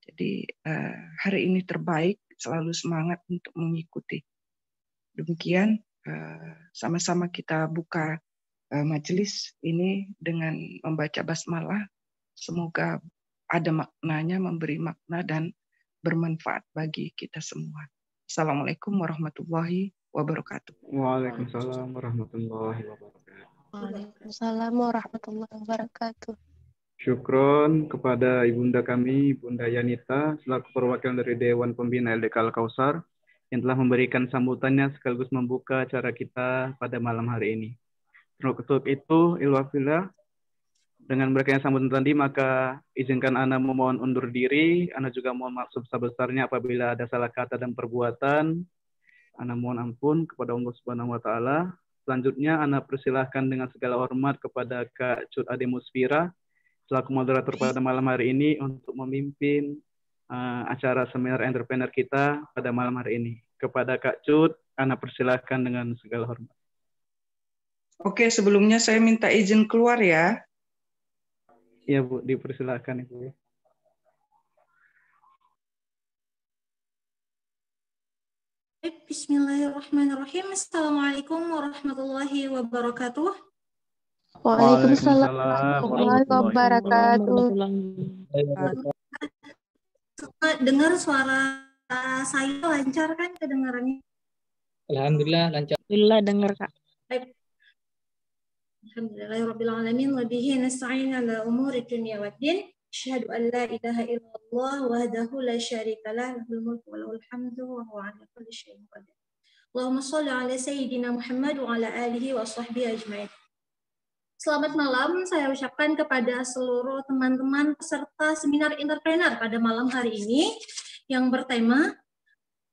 Jadi hari ini terbaik, selalu semangat untuk mengikuti. Demikian, sama-sama kita buka majelis ini dengan membaca basmalah. Semoga ada maknanya, memberi makna dan bermanfaat bagi kita semua. Assalamualaikum warahmatullahi wabarakatuh. Waalaikumsalam warahmatullahi wabarakatuh. Waalaikumsalam warahmatullahi wabarakatuh. Syukron kepada Ibunda kami, Bunda Yanita, selaku perwakilan dari Dewan Pembina LDK Al-Kausar, yang telah memberikan sambutannya sekaligus membuka acara kita pada malam hari ini. Untuk itu, ilwafillah, dengan berakhirnya sambutan tadi, maka izinkan Ana memohon undur diri. Ana juga mohon maaf sebesar-besarnya apabila ada salah kata dan perbuatan. Ana mohon ampun kepada Allah Subhanahu wa taala. Selanjutnya Ana persilahkan dengan segala hormat kepada Kak Cut Ade Musfira selaku moderator pada malam hari ini untuk memimpin acara seminar entrepreneur kita pada malam hari ini. Kepada Kak Cut, Ana persilahkan dengan segala hormat. Oke, sebelumnya saya minta izin keluar ya. Iya Bu, dipersilahkan Ibu. Bismillahirrahmanirrahim. Assalamualaikum warahmatullahi wabarakatuh. Waalaikumsalam warahmatullahi wabarakatuh. Dengar suara saya lancar kan kedengarannya? Alhamdulillah lancar. Alhamdulillah dengar Kak. Baik. Alhamdulillahirabbil alamin wa bihi nasta'in ala umuri dunya waddin. Asyhadu an la ilaha illallah wahdahu la syarika lah, lahul mulku wa lahul hamdu wa huwa 'ala kulli syai'in qadir. Allahumma shalli 'ala sayyidina Muhammad wa 'ala alihi wa sahbihi ajmain. Selamat malam saya ucapkan kepada seluruh teman-teman peserta seminar entrepreneur pada malam hari ini yang bertema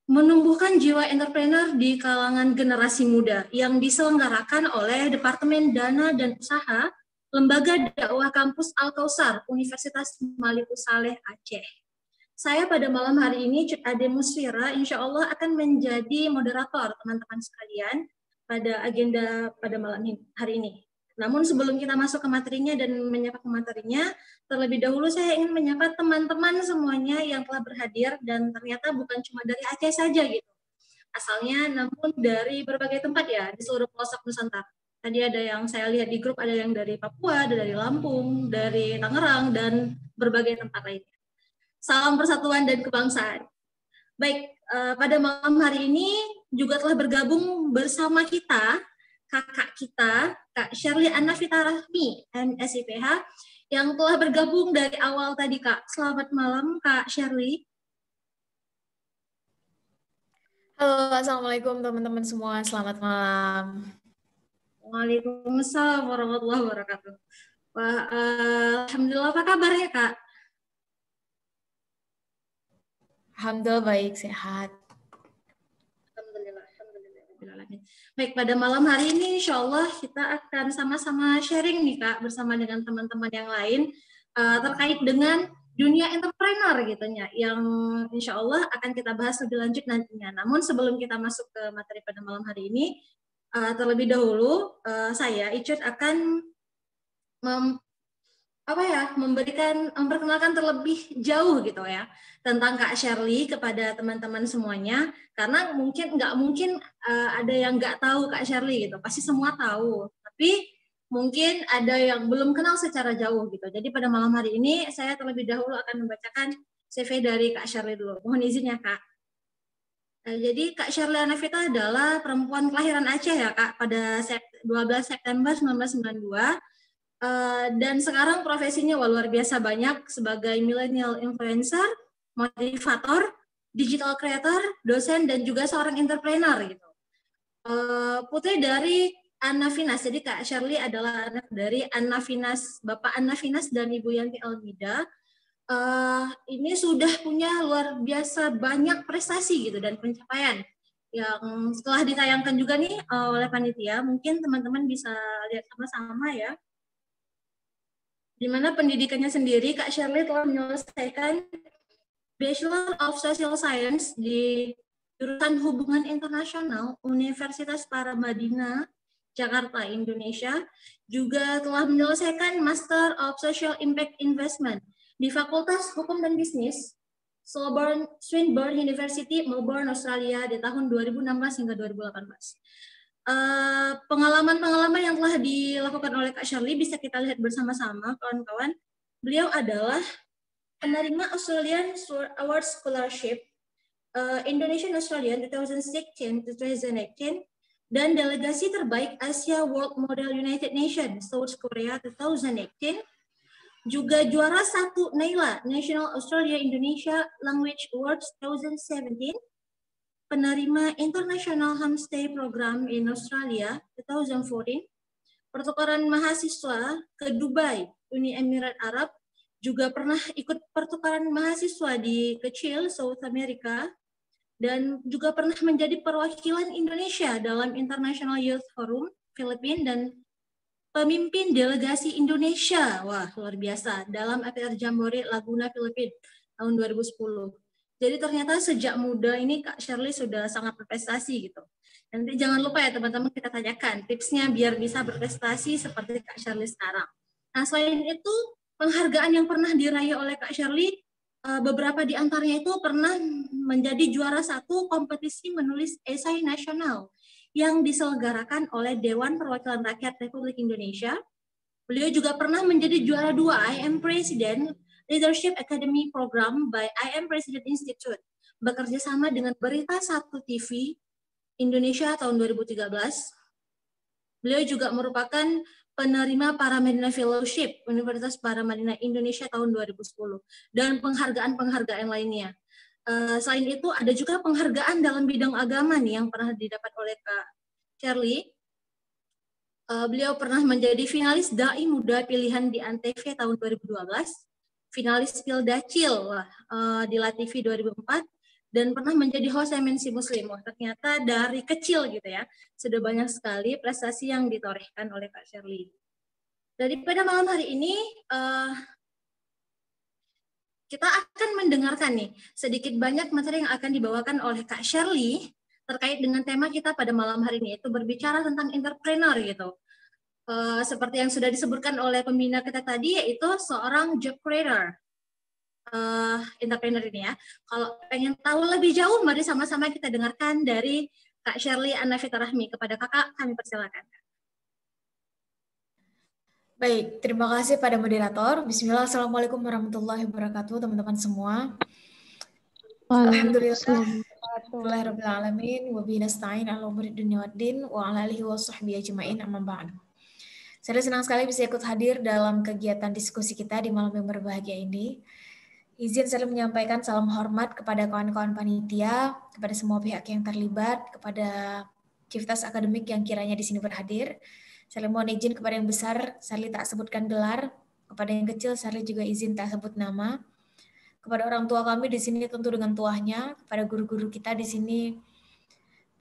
menumbuhkan jiwa entrepreneur di kalangan generasi muda yang diselenggarakan oleh Departemen Dana dan Usaha Lembaga Dakwah Kampus Al-Kausar Universitas Malikus Saleh Aceh. Saya pada malam hari ini Cut Ade Musfira insya Allah akan menjadi moderator teman-teman sekalian pada agenda pada malam hari ini. Namun sebelum kita masuk ke materinya dan menyapa ke materinya, terlebih dahulu saya ingin menyapa teman-teman semuanya yang telah berhadir dan ternyata bukan cuma dari Aceh saja gitu. Asalnya namun dari berbagai tempat ya di seluruh pelosok Nusantara. Tadi ada yang saya lihat di grup, ada yang dari Papua, ada dari Lampung, dari Tangerang dan berbagai tempat lainnya. Salam persatuan dan kebangsaan. Baik, pada malam hari ini juga telah bergabung bersama kita kakak kita, Kak Shirley Anafita Rahmi, MSIPH, yang telah bergabung dari awal tadi, Kak. Selamat malam, Kak Shirley. Halo, Assalamualaikum teman-teman semua. Selamat malam. Waalaikumsalam warahmatullahi wabarakatuh. Wah, alhamdulillah, apa kabarnya, Kak? Alhamdulillah baik, sehat. Baik, pada malam hari ini insya Allah kita akan sama-sama sharing nih Kak bersama dengan teman-teman yang lain terkait dengan dunia entrepreneur gitu ya, yang insya Allah akan kita bahas lebih lanjut nantinya. Namun sebelum kita masuk ke materi pada malam hari ini, terlebih dahulu saya Icut akan memperkenalkan terlebih jauh gitu ya tentang Kak Shirley kepada teman-teman semuanya, karena nggak mungkin ada yang nggak tahu Kak Shirley gitu, pasti semua tahu, tapi mungkin ada yang belum kenal secara jauh gitu. Jadi pada malam hari ini saya terlebih dahulu akan membacakan CV dari Kak Shirley dulu. Mohon izin ya Kak. Jadi Kak Shirley Anafita adalah perempuan kelahiran Aceh ya Kak, pada 12 September 1992. Dan sekarang profesinya luar biasa banyak sebagai millennial influencer, motivator, digital creator, dosen, dan juga seorang entrepreneur gitu. Putri dari Anna Finas, jadi Kak Shirley adalah anak dari Anna Finas, Bapak Anna Finas dan Ibu Yanti Almida. Ini sudah punya luar biasa banyak prestasi gitu dan pencapaian yang setelah ditayangkan juga nih oleh panitia, mungkin teman-teman bisa lihat sama-sama ya. Di mana pendidikannya sendiri, Kak Shirley telah menyelesaikan Bachelor of Social Science di jurusan Hubungan Internasional Universitas Paramadina, Jakarta, Indonesia. Juga telah menyelesaikan Master of Social Impact Investment di Fakultas Hukum dan Bisnis Swinburne University, Melbourne, Australia di tahun 2016 hingga 2018. Pengalaman-pengalaman yang telah dilakukan oleh Kak Shirley bisa kita lihat bersama-sama, kawan-kawan. Beliau adalah penerima Australian Award Scholarship Indonesian Australian 2016-2018 dan delegasi terbaik Asia World Model United Nations South Korea 2018. Juga juara 1 NAILA National Australia Indonesia Language Awards 2017. Penerima International Homestay Program in Australia 2014, pertukaran mahasiswa ke Dubai, Uni Emirat Arab, juga pernah ikut pertukaran mahasiswa di Kecil, South America, dan juga pernah menjadi perwakilan Indonesia dalam International Youth Forum Filipina dan pemimpin delegasi Indonesia, wah luar biasa, dalam APR Jambore Laguna Filipina tahun 2010. Jadi ternyata sejak muda ini Kak Shirley sudah sangat berprestasi gitu. Nanti jangan lupa ya teman-teman kita tanyakan tipsnya biar bisa berprestasi seperti Kak Shirley sekarang. Nah selain itu penghargaan yang pernah diraih oleh Kak Shirley, beberapa di antaranya itu pernah menjadi juara 1 kompetisi menulis esai nasional yang diselenggarakan oleh Dewan Perwakilan Rakyat Republik Indonesia. Beliau juga pernah menjadi juara 2 I Am President Leadership Academy Program by I Am President Institute, bekerja sama dengan Berita 1 TV Indonesia tahun 2013. Beliau juga merupakan penerima Paramadina Fellowship Universitas Paramadina Indonesia tahun 2010 dan penghargaan-penghargaan lainnya. Selain itu ada juga penghargaan dalam bidang agama nih yang pernah didapat oleh Kak Shirley. Beliau pernah menjadi finalis Dai Muda Pilihan di Antv tahun 2012, finalis Pildacil di LaTV 2004, dan pernah menjadi host MNC Muslim. Wah, ternyata dari kecil gitu ya, sudah banyak sekali prestasi yang ditorehkan oleh Kak Shirley. Daripada malam hari ini, kita akan mendengarkan nih sedikit banyak materi yang akan dibawakan oleh Kak Shirley terkait dengan tema kita pada malam hari ini, yaitu berbicara tentang entrepreneur gitu. Seperti yang sudah disebutkan oleh pembina kita tadi, yaitu seorang job creator. Entrepreneur ini ya. Kalau pengen tahu lebih jauh, mari sama-sama kita dengarkan dari Kak Shirley Anavita Rahmi. Kepada kakak, kami persilakan. Baik, terima kasih pada moderator. Bismillah, Assalamualaikum warahmatullahi wabarakatuh, teman-teman semua. Alhamdulillahirrahmanirrahim. Wa bihi nasta'in ala umuri dunya waddin wa ala alihi wa sahbihi ajma'in amma ba'du. Saya senang sekali bisa ikut hadir dalam kegiatan diskusi kita di malam yang berbahagia ini. Izin saya menyampaikan salam hormat kepada kawan-kawan panitia, kepada semua pihak yang terlibat, kepada Civitas Akademik yang kiranya di sini berhadir. Saya mohon izin kepada yang besar, saya tak sebutkan gelar. Kepada yang kecil, saya juga izin tak sebut nama. Kepada orang tua kami di sini tentu dengan tuahnya, kepada guru-guru kita di sini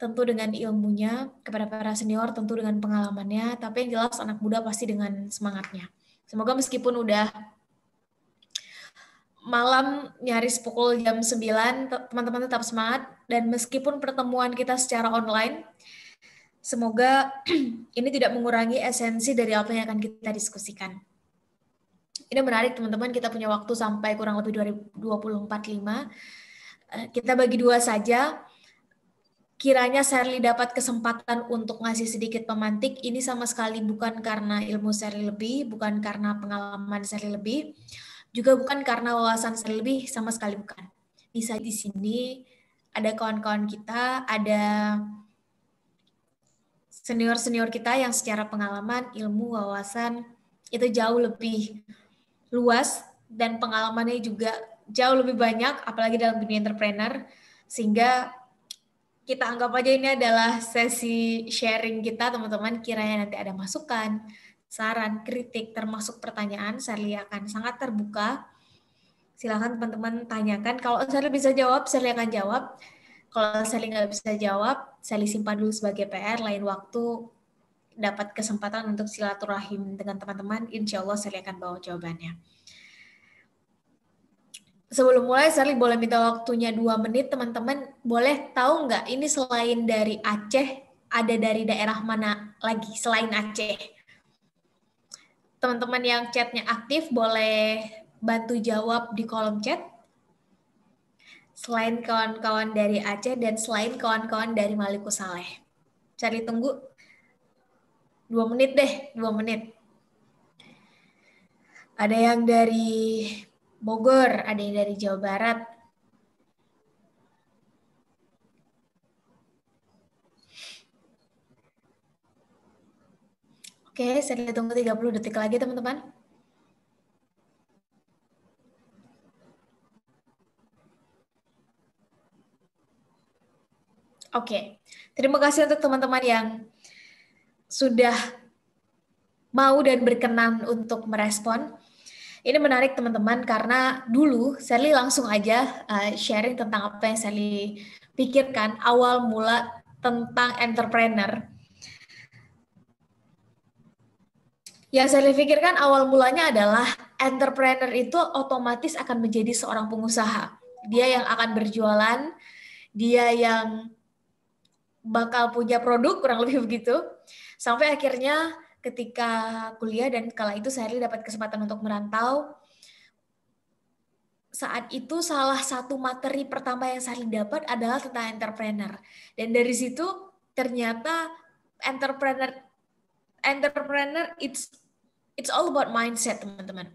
tentu dengan ilmunya, kepada para senior tentu dengan pengalamannya, tapi yang jelas anak muda pasti dengan semangatnya. Semoga meskipun udah malam nyaris pukul jam 9, teman-teman tetap semangat, dan meskipun pertemuan kita secara online, semoga ini tidak mengurangi esensi dari apa yang akan kita diskusikan. Ini menarik teman-teman, kita punya waktu sampai kurang lebih 2045. Kita bagi dua saja. Kiranya Shirley dapat kesempatan untuk ngasih sedikit pemantik, ini sama sekali bukan karena ilmu Shirley lebih, bukan karena pengalaman Shirley lebih, juga bukan karena wawasan Shirley lebih, sama sekali bukan. Bisa di sini ada kawan-kawan kita, ada senior-senior kita yang secara pengalaman, ilmu, wawasan itu jauh lebih luas dan pengalamannya juga jauh lebih banyak, apalagi dalam dunia entrepreneur, sehingga kita anggap aja ini adalah sesi sharing kita, teman-teman. Kiranya nanti ada masukan, saran, kritik, termasuk pertanyaan, Shirley akan sangat terbuka. Silakan teman-teman tanyakan. Kalau Shirley bisa jawab, Shirley akan jawab. Kalau Shirley nggak bisa jawab, Shirley simpan dulu sebagai PR. Lain waktu dapat kesempatan untuk silaturahim dengan teman-teman, insya Allah Shirley akan bawa jawabannya. Sebelum mulai, Shirley boleh minta waktunya 2 menit, teman-teman. Boleh tahu nggak, ini selain dari Aceh, ada dari daerah mana lagi selain Aceh? Teman-teman yang chatnya aktif, boleh bantu jawab di kolom chat. Selain kawan-kawan dari Aceh dan selain kawan-kawan dari Maluku Saleh. Cari tunggu 2 menit deh, 2 menit. Ada yang dari Bogor, ada yang dari Jawa Barat. Oke, saya tunggu 30 detik lagi teman-teman. Oke, terima kasih untuk teman-teman yang sudah mau dan berkenan untuk merespon. Ini menarik teman-teman karena dulu Sally langsung aja sharing tentang apa yang Sally pikirkan awal mula tentang entrepreneur. Yang saya pikirkan awal mulanya adalah entrepreneur itu otomatis akan menjadi seorang pengusaha. Dia yang akan berjualan, dia yang bakal punya produk, kurang lebih begitu. Sampai akhirnya ketika kuliah dan kala itu Sally dapat kesempatan untuk merantau, saat itu salah satu materi pertama yang Sally dapat adalah tentang entrepreneur. Dan dari situ ternyata entrepreneur it's all about mindset, teman-teman.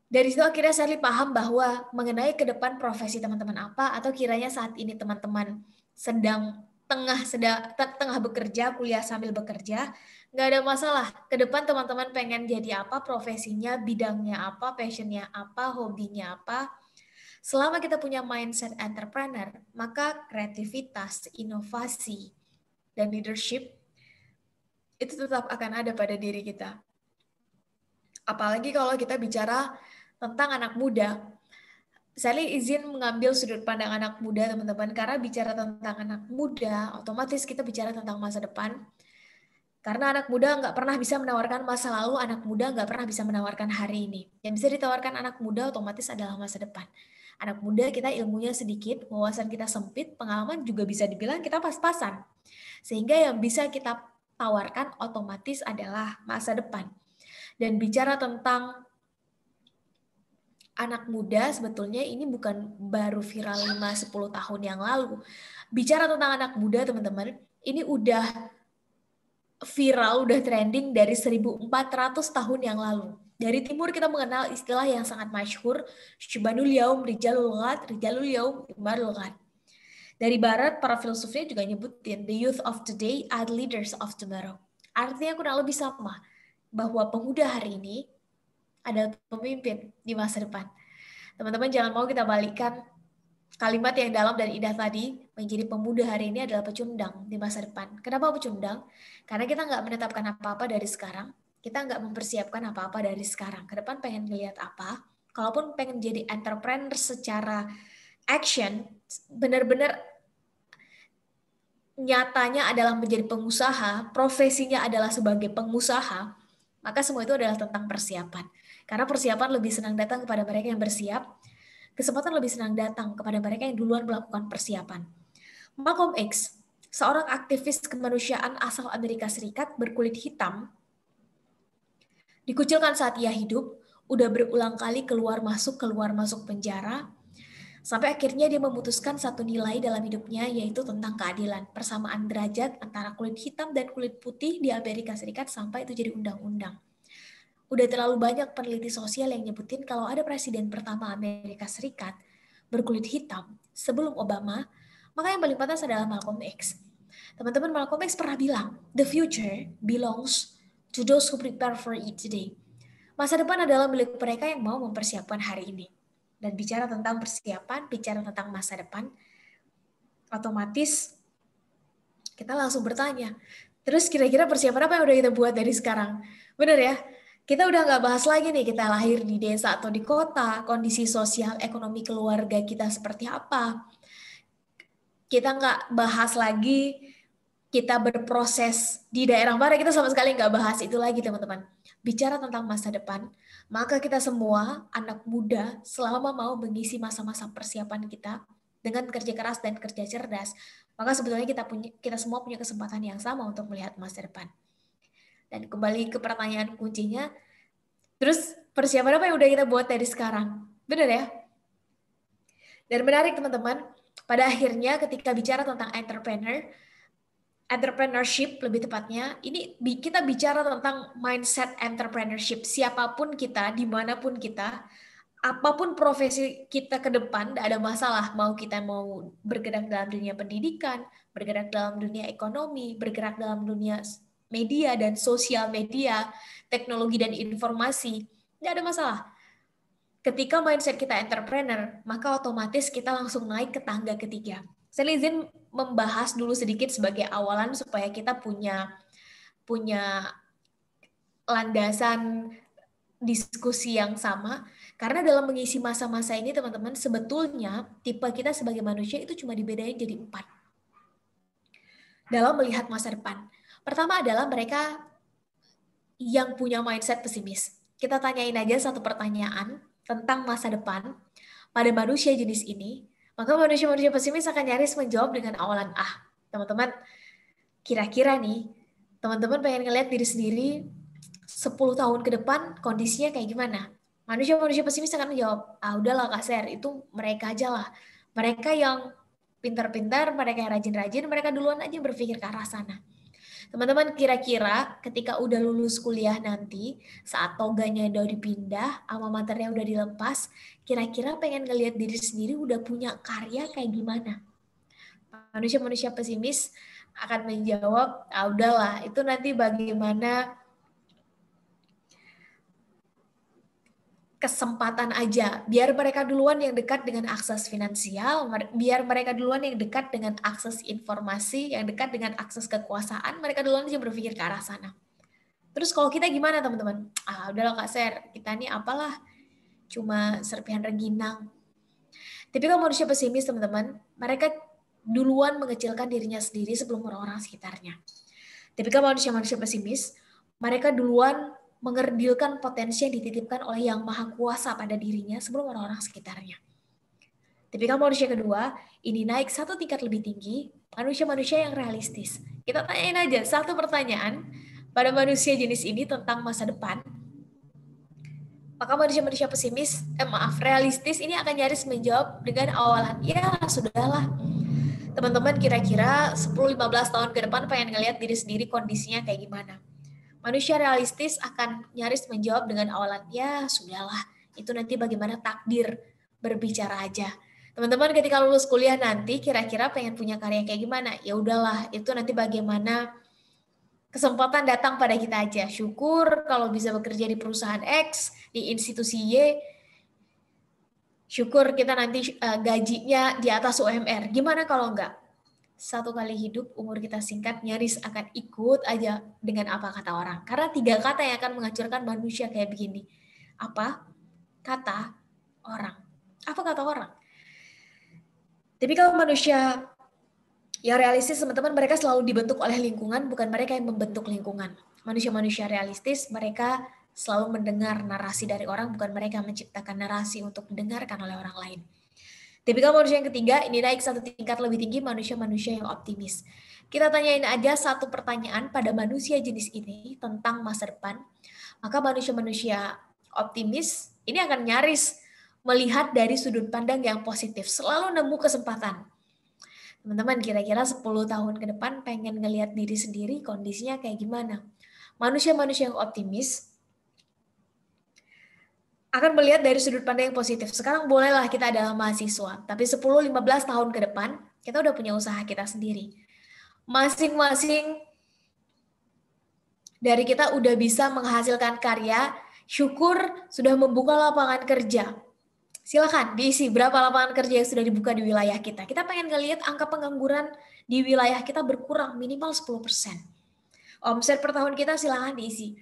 Dari situ akhirnya Sally paham bahwa mengenai ke depan profesi teman-teman apa, atau kiranya saat ini teman-teman sedang tengah bekerja, kuliah sambil bekerja, nggak ada masalah. Ke depan teman-teman pengen jadi apa, profesinya, bidangnya apa, passionnya apa, hobinya apa. Selama kita punya mindset entrepreneur, maka kreativitas, inovasi, dan leadership itu tetap akan ada pada diri kita. Apalagi kalau kita bicara tentang anak muda. Sally izin mengambil sudut pandang anak muda, teman-teman, karena bicara tentang anak muda, otomatis kita bicara tentang masa depan. Karena anak muda nggak pernah bisa menawarkan masa lalu, anak muda nggak pernah bisa menawarkan hari ini. Yang bisa ditawarkan anak muda otomatis adalah masa depan. Anak muda kita ilmunya sedikit, wawasan kita sempit, pengalaman juga bisa dibilang kita pas-pasan. Sehingga yang bisa kita tawarkan otomatis adalah masa depan. Dan bicara tentang anak muda, sebetulnya ini bukan baru viral 5-10 tahun yang lalu. Bicara tentang anak muda, teman-teman, ini udah viral, udah trending dari 1400 tahun yang lalu. Dari timur kita mengenal istilah yang sangat masyhur, Syubanul Yaum Rijalul Ghad, Rijalul Yaum Imarul Ghad. Dari barat, para filsufnya juga nyebutin, the youth of today are leaders of tomorrow. Artinya kurang lebih sama, bahwa pemuda hari ini adalah pemimpin di masa depan. Teman-teman jangan mau kita balikkan kalimat yang dalam dan indah tadi, menjadi pemuda hari ini adalah pecundang di masa depan. Kenapa pecundang? Karena kita nggak menetapkan apa-apa dari sekarang, kita nggak mempersiapkan apa-apa dari sekarang. Ke depan pengen ngelihat apa, kalaupun pengen jadi entrepreneur secara action, benar-benar nyatanya adalah menjadi pengusaha, profesinya adalah sebagai pengusaha, maka semua itu adalah tentang persiapan. Karena persiapan lebih senang datang kepada mereka yang bersiap, kesempatan lebih senang datang kepada mereka yang duluan melakukan persiapan. Malcolm X, seorang aktivis kemanusiaan asal Amerika Serikat berkulit hitam, dikucilkan saat ia hidup, udah berulang kali keluar masuk penjara, sampai akhirnya dia memutuskan satu nilai dalam hidupnya, yaitu tentang keadilan, persamaan derajat antara kulit hitam dan kulit putih di Amerika Serikat sampai itu jadi undang-undang. Udah terlalu banyak peneliti sosial yang nyebutin kalau ada presiden pertama Amerika Serikat berkulit hitam sebelum Obama, maka yang paling pantas adalah Malcolm X. Teman-teman, Malcolm X pernah bilang, the future belongs to those who prepare for it today. Masa depan adalah milik mereka yang mau mempersiapkan hari ini. Dan bicara tentang persiapan, bicara tentang masa depan, otomatis kita langsung bertanya, terus kira-kira persiapan apa yang udah kita buat dari sekarang? Benar ya? Kita udah nggak bahas lagi nih kita lahir di desa atau di kota, kondisi sosial ekonomi keluarga kita seperti apa. Kita nggak bahas lagi kita berproses di daerah mana, kita sama sekali nggak bahas itu lagi, teman-teman. Bicara tentang masa depan, maka kita semua anak muda selama mau mengisi masa-masa persiapan kita dengan kerja keras dan kerja cerdas, maka sebetulnya kita semua punya kesempatan yang sama untuk melihat masa depan. Dan kembali ke pertanyaan kuncinya, terus persiapan apa yang udah kita buat dari sekarang? Benar ya? Dan menarik teman-teman, pada akhirnya ketika bicara tentang entrepreneurship lebih tepatnya, ini kita bicara tentang mindset entrepreneurship. Siapapun kita, dimanapun kita, apapun profesi kita ke depan, tidak ada masalah. Mau kita mau bergerak dalam dunia pendidikan, bergerak dalam dunia ekonomi, bergerak dalam dunia media dan sosial media, teknologi dan informasi, tidak ada masalah. Ketika mindset kita entrepreneur, maka otomatis kita langsung naik ke tangga ketiga. Saya izin membahas dulu sedikit sebagai awalan supaya kita punya landasan diskusi yang sama. Karena dalam mengisi masa-masa ini teman-teman, sebetulnya tipe kita sebagai manusia itu cuma dibedain jadi 4. Dalam melihat masa depan. Pertama adalah mereka yang punya mindset pesimis. Kita tanyain aja satu pertanyaan tentang masa depan pada manusia jenis ini, maka manusia-manusia pesimis akan nyaris menjawab dengan awalan teman-teman, kira-kira nih, teman-teman pengen ngeliat diri sendiri 10 tahun ke depan kondisinya kayak gimana? Manusia-manusia pesimis akan menjawab, udahlah Kak Ser, itu mereka aja lah. Mereka yang pintar-pintar, mereka yang rajin-rajin, mereka duluan aja berpikir ke arah sana. Teman-teman, kira-kira ketika udah lulus kuliah nanti, saat toganya udah dipindah, alma maternya udah dilepas, kira-kira pengen ngelihat diri sendiri udah punya karya kayak gimana? Manusia-manusia pesimis akan menjawab, udahlah, itu nanti bagaimana kesempatan aja, biar mereka duluan yang dekat dengan akses finansial, biar mereka duluan yang dekat dengan akses informasi, yang dekat dengan akses kekuasaan, mereka duluan aja berpikir ke arah sana. Terus kalau kita gimana teman-teman? Udahlah Kak Ser, kita nih apalah, cuma serpihan rengginang. Tapi kalau manusia pesimis teman-teman, mereka duluan mengecilkan dirinya sendiri sebelum orang-orang sekitarnya. Tapi kalau manusia-manusia pesimis, mereka duluan mengerdilkan potensi yang dititipkan oleh Yang Maha Kuasa pada dirinya sebelum orang-orang sekitarnya. Tipikal manusia kedua, ini naik satu tingkat lebih tinggi, manusia-manusia yang realistis. Kita tanyain aja satu pertanyaan pada manusia jenis ini tentang masa depan. Maka manusia-manusia pesimis, realistis ini akan nyaris menjawab dengan awalan, ya sudahlah. Teman-teman kira-kira 10-15 tahun ke depan pengen ngelihat diri sendiri kondisinya kayak gimana. Manusia realistis akan nyaris menjawab dengan awalan, ya sudahlah, itu nanti bagaimana takdir berbicara aja. Teman-teman ketika lulus kuliah nanti kira-kira pengen punya karya kayak gimana? Ya udahlah, itu nanti bagaimana kesempatan datang pada kita aja. Syukur kalau bisa bekerja di perusahaan X, di institusi Y, syukur kita nanti gajinya di atas UMR. Gimana kalau enggak? Satu kali hidup, umur kita singkat, nyaris akan ikut aja dengan apa kata orang. Karena 3 kata yang akan menghancurkan manusia kayak begini. Apa? Kata orang. Apa kata orang? Tapi kalau manusia yang realistis, teman-teman, mereka selalu dibentuk oleh lingkungan, bukan mereka yang membentuk lingkungan. Manusia-manusia realistis, mereka selalu mendengar narasi dari orang, bukan mereka menciptakan narasi untuk didengarkan oleh orang lain. Tipikal manusia yang ketiga, ini naik satu tingkat lebih tinggi, manusia-manusia yang optimis. Kita tanyain aja satu pertanyaan pada manusia jenis ini tentang masa depan. Maka manusia-manusia optimis ini akan nyaris melihat dari sudut pandang yang positif. Selalu nemu kesempatan. Teman-teman, kira-kira 10 tahun ke depan pengen ngelihat diri sendiri kondisinya kayak gimana? Manusia-manusia yang optimis akan melihat dari sudut pandang yang positif. Sekarang bolehlah kita adalah mahasiswa, tapi 10-15 tahun ke depan, kita udah punya usaha kita sendiri. Masing-masing dari kita udah bisa menghasilkan karya, syukur sudah membuka lapangan kerja. Silakan diisi berapa lapangan kerja yang sudah dibuka di wilayah kita. Kita pengen ngelihat angka pengangguran di wilayah kita berkurang minimal 10%. Omset per tahun kita silakan diisi.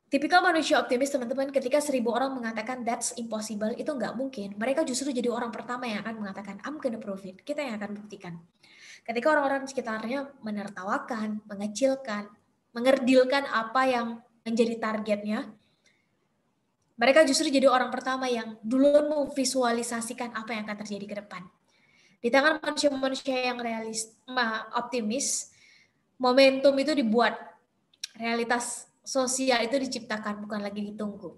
Tipikal manusia optimis, teman-teman, ketika 1000 orang mengatakan that's impossible, itu nggak mungkin. Mereka justru jadi orang pertama yang akan mengatakan I'm gonna prove it. Kita yang akan buktikan. Ketika orang-orang sekitarnya menertawakan, mengecilkan, mengerdilkan apa yang menjadi targetnya, mereka justru jadi orang pertama yang dulu memvisualisasikan apa yang akan terjadi ke depan. Di tangan manusia-manusia yang optimis, momentum itu dibuat, realitas sosial itu diciptakan, bukan lagi ditunggu.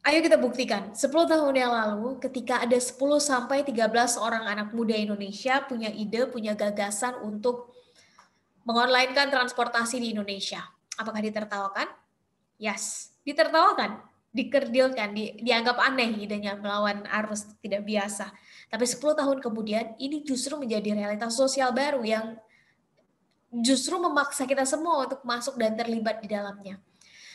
Ayo kita buktikan. 10 tahun yang lalu ketika ada 10 sampai 13 orang anak muda Indonesia punya ide, punya gagasan untuk mengonlinekan transportasi di Indonesia. Apakah ditertawakan? Yes, ditertawakan, dikerdilkan, dianggap aneh idenya melawan arus tidak biasa. Tapi 10 tahun kemudian ini justru menjadi realitas sosial baru yang justru memaksa kita semua untuk masuk dan terlibat di dalamnya.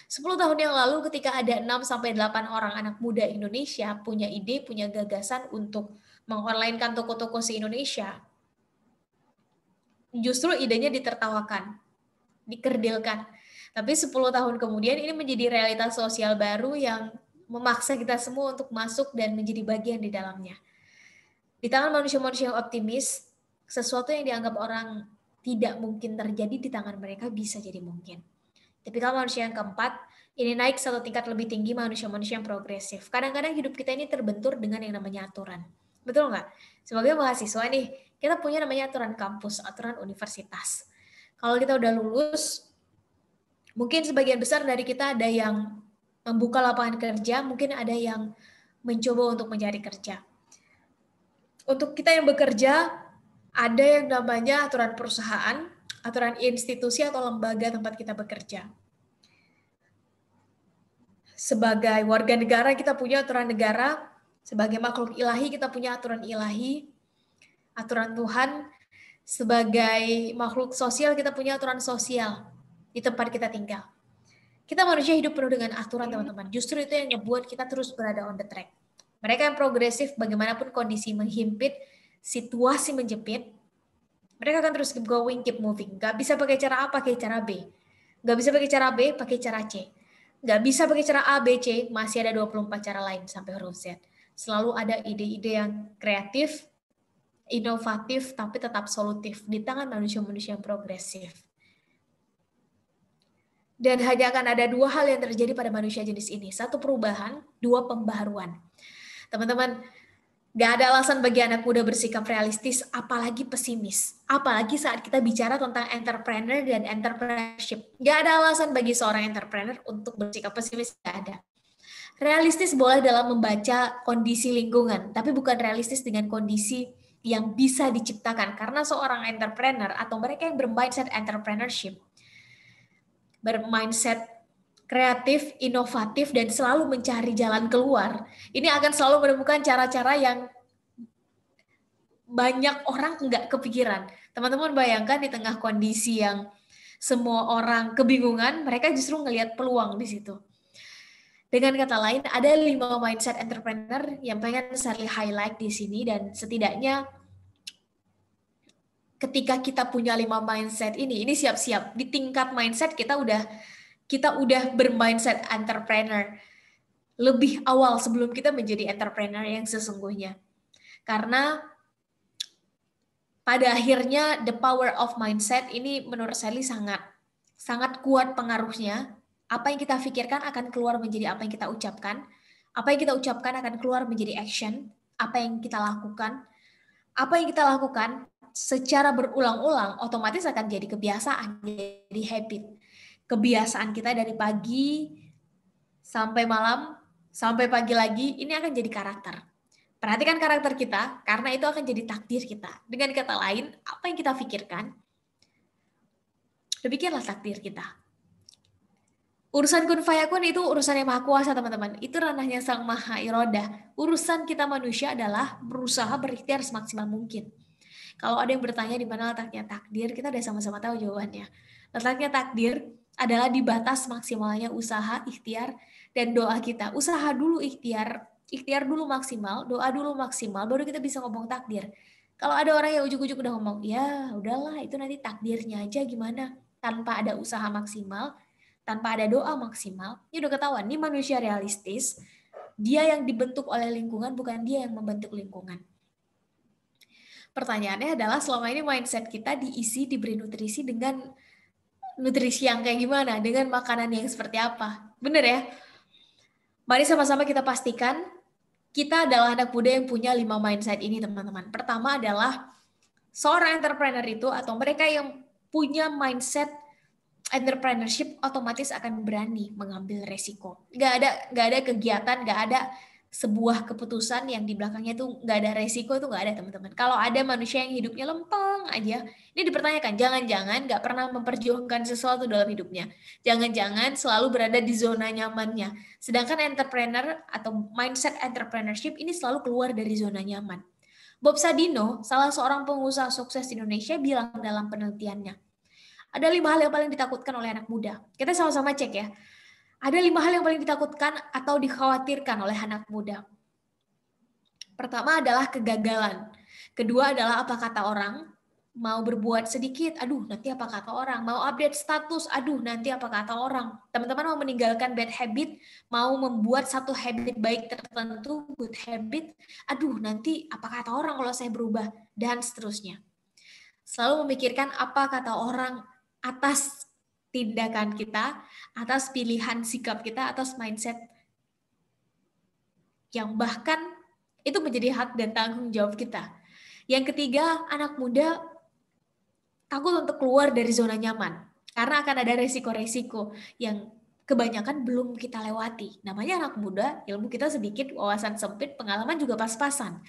10 tahun yang lalu ketika ada 6-8 orang anak muda Indonesia punya ide, punya gagasan untuk mengonlinekan toko-toko se-Indonesia, justru idenya ditertawakan, dikerdilkan. Tapi 10 tahun kemudian ini menjadi realitas sosial baru yang memaksa kita semua untuk masuk dan menjadi bagian di dalamnya. Di tangan manusia-manusia yang optimis, sesuatu yang dianggap orang tidak mungkin terjadi di tangan mereka bisa jadi mungkin. Tipikal manusia yang keempat, ini naik satu tingkat lebih tinggi manusia-manusia yang progresif. Kadang-kadang hidup kita ini terbentur dengan yang namanya aturan. Betul nggak? Sebagai mahasiswa nih, kita punya namanya aturan kampus, aturan universitas. Kalau kita udah lulus, mungkin sebagian besar dari kita ada yang membuka lapangan kerja, mungkin ada yang mencoba untuk mencari kerja. Untuk kita yang bekerja, ada yang namanya aturan perusahaan, aturan institusi atau lembaga tempat kita bekerja. Sebagai warga negara kita punya aturan negara, sebagai makhluk ilahi kita punya aturan ilahi, aturan Tuhan. Sebagai makhluk sosial kita punya aturan sosial di tempat kita tinggal. Kita manusia hidup penuh dengan aturan, teman-teman. Justru itu yang membuat kita terus berada on the track. Mereka yang progresif, bagaimanapun kondisi menghimpit, situasi menjepit, mereka akan terus keep going, keep moving. Gak bisa pakai cara A, pakai cara B. Gak bisa pakai cara B, pakai cara C. Gak bisa pakai cara A, B, C, masih ada 24 cara lain sampai huruf Z. Selalu ada ide-ide yang kreatif, inovatif, tapi tetap solutif di tangan manusia-manusia yang progresif. Dan hanya akan ada dua hal yang terjadi pada manusia jenis ini. Satu perubahan, dua pembaharuan. Teman-teman, gak ada alasan bagi anak muda bersikap realistis, apalagi pesimis. Apalagi saat kita bicara tentang entrepreneur dan entrepreneurship. Gak ada alasan bagi seorang entrepreneur untuk bersikap pesimis, gak ada. Realistis boleh dalam membaca kondisi lingkungan, tapi bukan realistis dengan kondisi yang bisa diciptakan. Karena seorang entrepreneur atau mereka yang bermindset entrepreneurship, bermindset kreatif, inovatif, dan selalu mencari jalan keluar, ini akan selalu menemukan cara-cara yang banyak orang nggak kepikiran. Teman-teman bayangkan di tengah kondisi yang semua orang kebingungan, mereka justru ngelihat peluang di situ. Dengan kata lain, ada 5 mindset entrepreneur yang pengen saya highlight di sini, dan setidaknya ketika kita punya 5 mindset ini siap-siap di tingkat mindset kita udah bermindset entrepreneur lebih awal sebelum kita menjadi entrepreneur yang sesungguhnya. Karena pada akhirnya the power of mindset ini menurut saya sangat kuat pengaruhnya. Apa yang kita pikirkan akan keluar menjadi apa yang kita ucapkan. Apa yang kita ucapkan akan keluar menjadi action. Apa yang kita lakukan. Apa yang kita lakukan secara berulang-ulang otomatis akan jadi kebiasaan, jadi habit. Kebiasaan kita dari pagi sampai malam, sampai pagi lagi, ini akan jadi karakter. Perhatikan karakter kita, karena itu akan jadi takdir kita. Dengan kata lain, apa yang kita pikirkan, demikianlah takdir kita. Urusan kun fayakun itu urusan yang maha kuasa, teman-teman. Itu ranahnya sang maha irodah. Urusan kita manusia adalah berusaha berikhtiar semaksimal mungkin. Kalau ada yang bertanya di mana letaknya takdir, kita udah sama-sama tahu jawabannya. Letaknya takdir adalah di batas maksimalnya usaha, ikhtiar, dan doa kita. Usaha dulu ikhtiar dulu maksimal, doa dulu maksimal, baru kita bisa ngomong takdir. Kalau ada orang yang ujuk-ujuk udah ngomong, ya udahlah itu nanti takdirnya aja gimana, tanpa ada usaha maksimal, tanpa ada doa maksimal, ini udah ketahuan, ini manusia realistis, dia yang dibentuk oleh lingkungan, bukan dia yang membentuk lingkungan. Pertanyaannya adalah selama ini mindset kita diberi nutrisi dengan nutrisi yang kayak gimana, dengan makanan yang seperti apa. Bener ya? Mari sama-sama kita pastikan kita adalah anak muda yang punya 5 mindset ini, teman-teman. Pertama adalah seorang entrepreneur itu atau mereka yang punya mindset entrepreneurship otomatis akan berani mengambil resiko. Nggak ada kegiatan, nggak ada sebuah keputusan yang di belakangnya tuh nggak ada resiko, itu nggak ada, teman-teman. Kalau ada manusia yang hidupnya lempeng aja, ini dipertanyakan, jangan-jangan nggak pernah memperjuangkan sesuatu dalam hidupnya, jangan-jangan selalu berada di zona nyamannya. Sedangkan entrepreneur atau mindset entrepreneurship ini selalu keluar dari zona nyaman. Bob Sadino, salah seorang pengusaha sukses di Indonesia, bilang dalam penelitiannya, ada 5 hal yang paling ditakutkan oleh anak muda. Kita sama-sama cek ya. Ada 5 hal yang paling ditakutkan atau dikhawatirkan oleh anak muda. Pertama adalah kegagalan. Kedua adalah apa kata orang. Mau berbuat sedikit, aduh nanti apa kata orang. Mau update status, aduh nanti apa kata orang. Teman-teman mau meninggalkan bad habit, mau membuat satu habit baik tertentu, good habit, aduh nanti apa kata orang kalau saya berubah, dan seterusnya. Selalu memikirkan apa kata orang atas tindakan kita, atas pilihan sikap kita, atas mindset yang bahkan itu menjadi hak dan tanggung jawab kita. Yang ketiga, anak muda takut untuk keluar dari zona nyaman karena akan ada resiko-resiko yang kebanyakan belum kita lewati. Namanya anak muda, ilmu kita sedikit, wawasan sempit, pengalaman juga pas-pasan.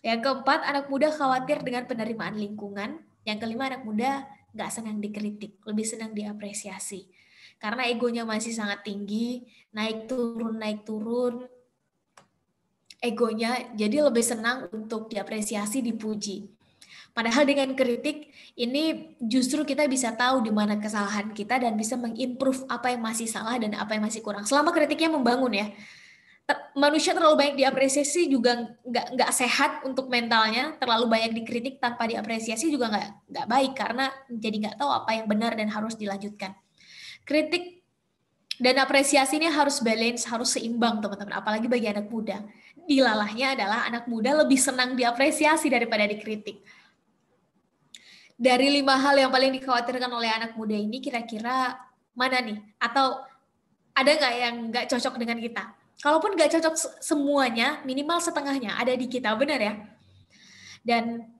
Yang keempat, anak muda khawatir dengan penerimaan lingkungan. Yang kelima, anak muda nggak senang dikritik, lebih senang diapresiasi. Karena egonya masih sangat tinggi, naik turun, egonya jadi lebih senang untuk diapresiasi, dipuji. Padahal dengan kritik, ini justru kita bisa tahu di mana kesalahan kita dan bisa mengimprove apa yang masih salah dan apa yang masih kurang. Selama kritiknya membangun ya. Manusia terlalu banyak diapresiasi juga nggak sehat untuk mentalnya. Terlalu banyak dikritik tanpa diapresiasi juga nggak baik karena jadi nggak tahu apa yang benar dan harus dilanjutkan. Kritik dan apresiasi ini harus balance, harus seimbang teman-teman. Apalagi bagi anak muda. Dilalahnya adalah anak muda lebih senang diapresiasi daripada dikritik. Dari 5 hal yang paling dikhawatirkan oleh anak muda ini, kira-kira mana nih? Atau ada nggak yang nggak cocok dengan kita? Kalaupun nggak cocok semuanya, minimal setengahnya ada di kita, benar ya? Dan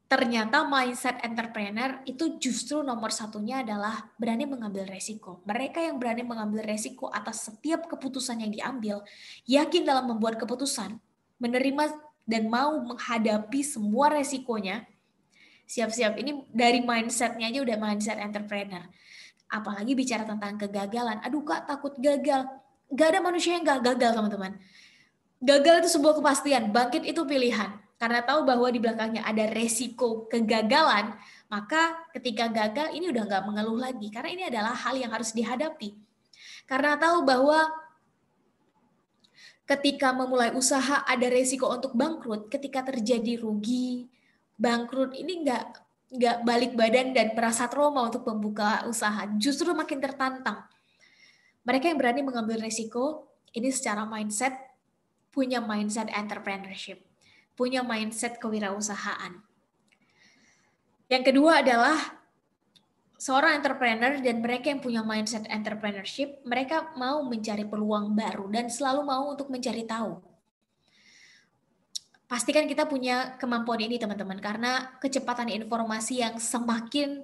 ternyata mindset entrepreneur itu justru nomor satunya adalah berani mengambil resiko. Mereka yang berani mengambil resiko atas setiap keputusan yang diambil, yakin dalam membuat keputusan, menerima dan mau menghadapi semua resikonya, siap-siap. Ini dari mindsetnya aja udah mindset entrepreneur. Apalagi bicara tentang kegagalan. Aduh Kak, takut gagal. Gak ada manusia yang gak gagal, teman-teman. Gagal itu sebuah kepastian, bangkit itu pilihan. Karena tahu bahwa di belakangnya ada resiko kegagalan, maka ketika gagal ini udah gak mengeluh lagi. Karena ini adalah hal yang harus dihadapi. Karena tahu bahwa ketika memulai usaha ada resiko untuk bangkrut, ketika terjadi rugi, bangkrut, ini nggak balik badan dan merasa trauma untuk membuka usaha. Justru makin tertantang. Mereka yang berani mengambil resiko, ini secara mindset, punya mindset entrepreneurship, punya mindset kewirausahaan. Yang kedua adalah seorang entrepreneur dan mereka yang punya mindset entrepreneurship, mereka mau mencari peluang baru dan selalu mau untuk mencari tahu. Pastikan kita punya kemampuan ini teman-teman, karena kecepatan informasi yang semakin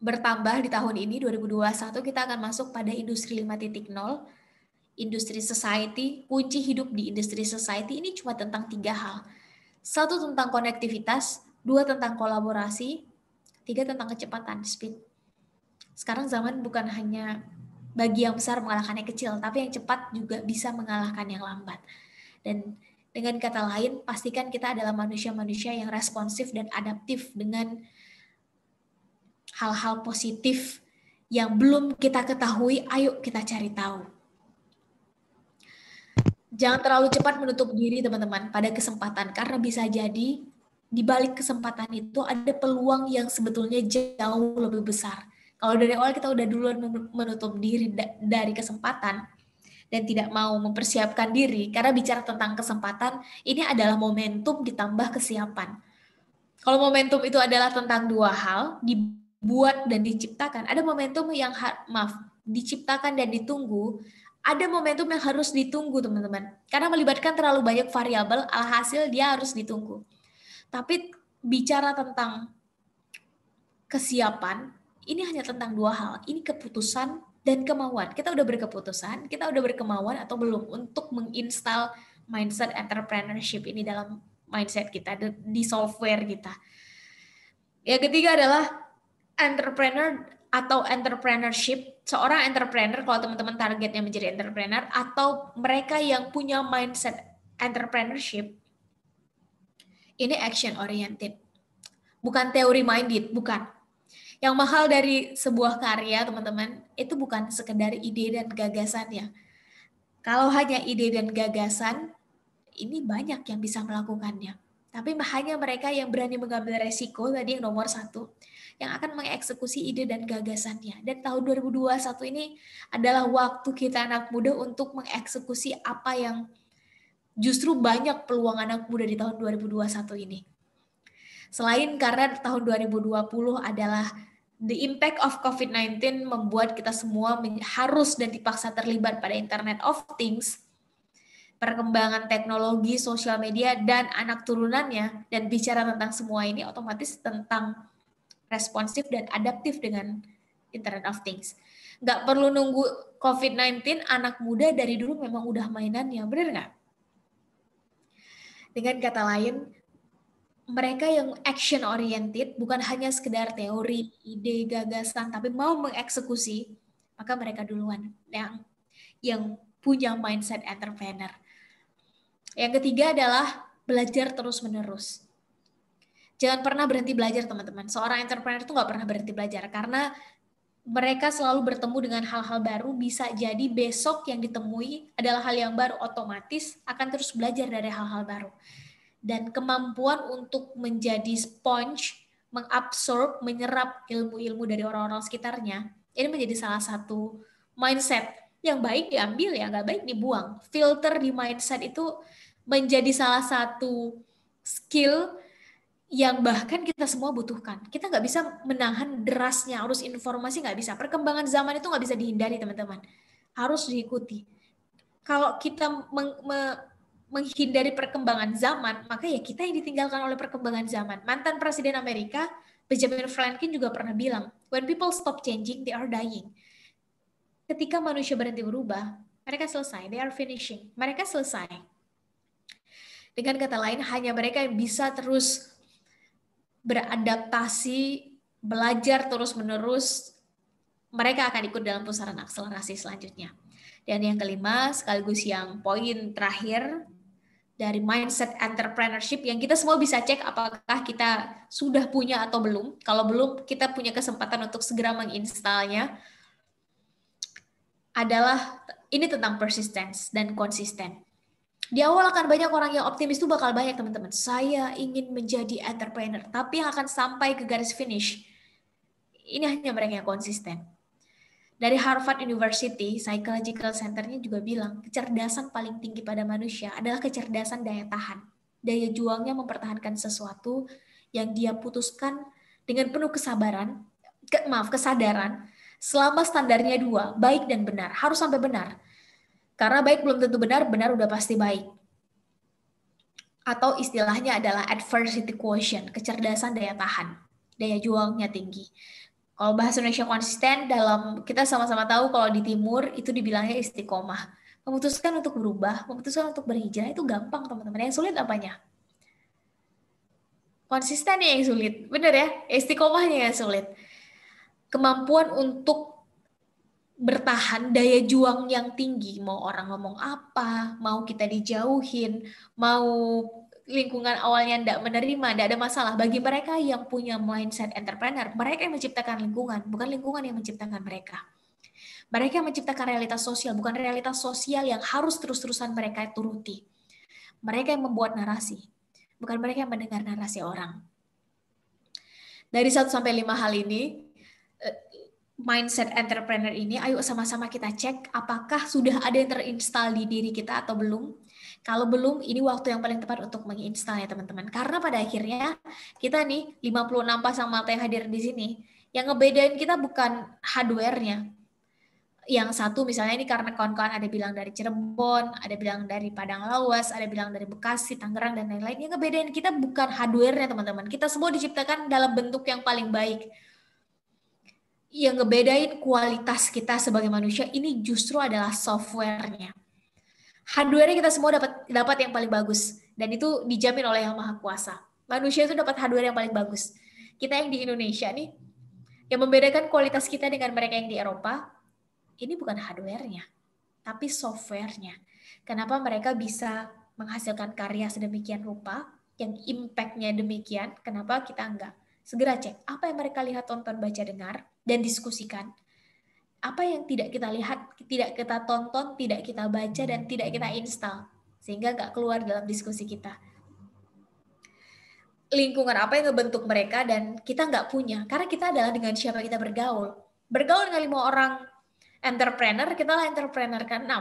bertambah di tahun ini, 2021, kita akan masuk pada industri 5.0, industri society. Kunci hidup di industri society ini cuma tentang 3 hal. 1 tentang konektivitas, 2 tentang kolaborasi, 3 tentang kecepatan, speed. Sekarang zaman bukan hanya bagi yang besar mengalahkan yang kecil, tapi yang cepat juga bisa mengalahkan yang lambat. Dan dengan kata lain, pastikan kita adalah manusia-manusia yang responsif dan adaptif dengan hal-hal positif yang belum kita ketahui, ayo kita cari tahu. Jangan terlalu cepat menutup diri teman-teman pada kesempatan, karena bisa jadi di balik kesempatan itu ada peluang yang sebetulnya jauh lebih besar. Kalau dari awal kita udah duluan menutup diri dari kesempatan dan tidak mau mempersiapkan diri, karena bicara tentang kesempatan, ini adalah momentum ditambah kesiapan. Kalau momentum itu adalah tentang 2 hal, dibuat dan diciptakan. Ada momentum yang diciptakan dan ditunggu, ada momentum yang harus ditunggu teman-teman. Karena melibatkan terlalu banyak variabel, alhasil dia harus ditunggu. Tapi bicara tentang kesiapan, ini hanya tentang dua hal. Ini keputusan dan kemauan. Kita udah berkeputusan, kita udah berkemauan atau belum untuk menginstal mindset entrepreneurship ini dalam mindset kita, di software kita. Yang ketiga adalah entrepreneur atau entrepreneurship. Seorang entrepreneur, kalau teman-teman targetnya menjadi entrepreneur, atau mereka yang punya mindset entrepreneurship, ini action oriented. Bukan teori minded, bukan. Yang mahal dari sebuah karya, teman-teman, itu bukan sekedar ide dan gagasannya. Kalau hanya ide dan gagasan, ini banyak yang bisa melakukannya. Tapi hanya mereka yang berani mengambil resiko, tadi yang nomor 1, yang akan mengeksekusi ide dan gagasannya. Dan tahun 2021 ini adalah waktu kita anak muda untuk mengeksekusi apa yang justru banyak peluang anak muda di tahun 2021 ini. Selain karena tahun 2020 adalah the impact of COVID-19 membuat kita semua harus dan dipaksa terlibat pada Internet of Things, perkembangan teknologi, sosial media, dan anak turunannya, dan bicara tentang semua ini otomatis tentang responsif dan adaptif dengan Internet of Things. Nggak perlu nunggu COVID-19, anak muda dari dulu memang udah mainannya, bener nggak? Dengan kata lain, mereka yang action oriented, bukan hanya sekedar teori, ide, gagasan, tapi mau mengeksekusi, maka mereka duluan yang punya mindset entrepreneur. Yang ketiga adalah belajar terus-menerus. Jangan pernah berhenti belajar, teman-teman. Seorang entrepreneur itu nggak pernah berhenti belajar, karena mereka selalu bertemu dengan hal-hal baru. Bisa jadi besok yang ditemui adalah hal yang baru, otomatis akan terus belajar dari hal-hal baru. Dan kemampuan untuk menjadi sponge, mengabsorb, menyerap ilmu-ilmu dari orang-orang sekitarnya, ini menjadi salah satu mindset. Yang baik diambil, yang nggak baik dibuang. Filter di mindset itu menjadi salah satu skill yang bahkan kita semua butuhkan. Kita nggak bisa menahan derasnya arus informasi, nggak bisa. Perkembangan zaman itu nggak bisa dihindari, teman-teman. Harus diikuti. Kalau kita menghindari perkembangan zaman, maka ya kita yang ditinggalkan oleh perkembangan zaman. Mantan Presiden Amerika, Benjamin Franklin juga pernah bilang, when people stop changing, they are dying. Ketika manusia berhenti berubah, mereka selesai, they are finishing. Mereka selesai. Dengan kata lain, hanya mereka yang bisa terus beradaptasi, belajar terus-menerus, mereka akan ikut dalam pusaran akselerasi selanjutnya. Dan yang kelima, sekaligus yang poin terakhir, dari mindset entrepreneurship yang kita semua bisa cek apakah kita sudah punya atau belum. Kalau belum, kita punya kesempatan untuk segera menginstalnya. Adalah ini tentang persistence dan konsisten. Di awal akan banyak orang yang optimis, itu bakal banyak, teman-teman. Saya ingin menjadi entrepreneur, tapi yang akan sampai ke garis finish, ini hanya mereka yang konsisten. Dari Harvard University, Psychological Center-nya juga bilang, kecerdasan paling tinggi pada manusia adalah kecerdasan daya tahan. Daya juangnya mempertahankan sesuatu yang dia putuskan dengan penuh kesadaran, selama standarnya 2, baik dan benar. Harus sampai benar. Karena baik belum tentu benar, benar udah pasti baik. Atau istilahnya adalah adversity quotient, kecerdasan daya tahan. Daya juangnya tinggi. Kalau bahasa Indonesia konsisten, dalam kita sama-sama tahu kalau di timur itu dibilangnya istiqomah. Memutuskan untuk berubah, memutuskan untuk berhijrah itu gampang, teman-teman. Yang sulit apanya? Konsistennya yang sulit. Benar ya? Istiqomahnya yang sulit. Kemampuan untuk bertahan, daya juang yang tinggi. Mau orang ngomong apa, mau kita dijauhin, mau lingkungan awalnya tidak menerima, tidak ada masalah. Bagi mereka yang punya mindset entrepreneur, mereka yang menciptakan lingkungan, bukan lingkungan yang menciptakan mereka. Mereka yang menciptakan realitas sosial, bukan realitas sosial yang harus terus-terusan mereka turuti. Mereka yang membuat narasi, bukan mereka yang mendengar narasi orang. Dari 1 sampai 5 hal ini, mindset entrepreneur ini, ayo sama-sama kita cek apakah sudah ada yang terinstall di diri kita atau belum. Kalau belum, ini waktu yang paling tepat untuk menginstal ya teman-teman. Karena pada akhirnya kita nih 56 pasang mata yang hadir di sini, yang ngebedain kita bukan hardware-nya. Yang satu misalnya ini karena kawan-kawan ada bilang dari Cirebon, ada bilang dari Padang Lawas, ada bilang dari Bekasi, Tangerang, dan lain-lain. Yang ngebedain kita bukan hardware-nya teman-teman. Kita semua diciptakan dalam bentuk yang paling baik. yang ngebedain kualitas kita sebagai manusia ini justru adalah software-nya. Hardware-nya kita semua dapat yang paling bagus, dan itu dijamin oleh Yang Maha Kuasa. Manusia itu dapat hardware yang paling bagus. Kita yang di Indonesia nih, yang membedakan kualitas kita dengan mereka yang di Eropa, ini bukan hardware-nya, tapi software-nya. Kenapa mereka bisa menghasilkan karya sedemikian rupa, yang impact-nya demikian, kenapa kita enggak? Segera cek, apa yang mereka lihat, tonton, baca, dengar, dan diskusikan. Apa yang tidak kita lihat, tidak kita tonton, tidak kita baca, dan tidak kita install. Sehingga enggak keluar dalam diskusi kita. Lingkungan apa yang ngebentuk mereka, dan kita enggak punya. Karena kita adalah dengan siapa kita bergaul. Bergaul dengan 5 orang entrepreneur, kita lah entrepreneur ke-6.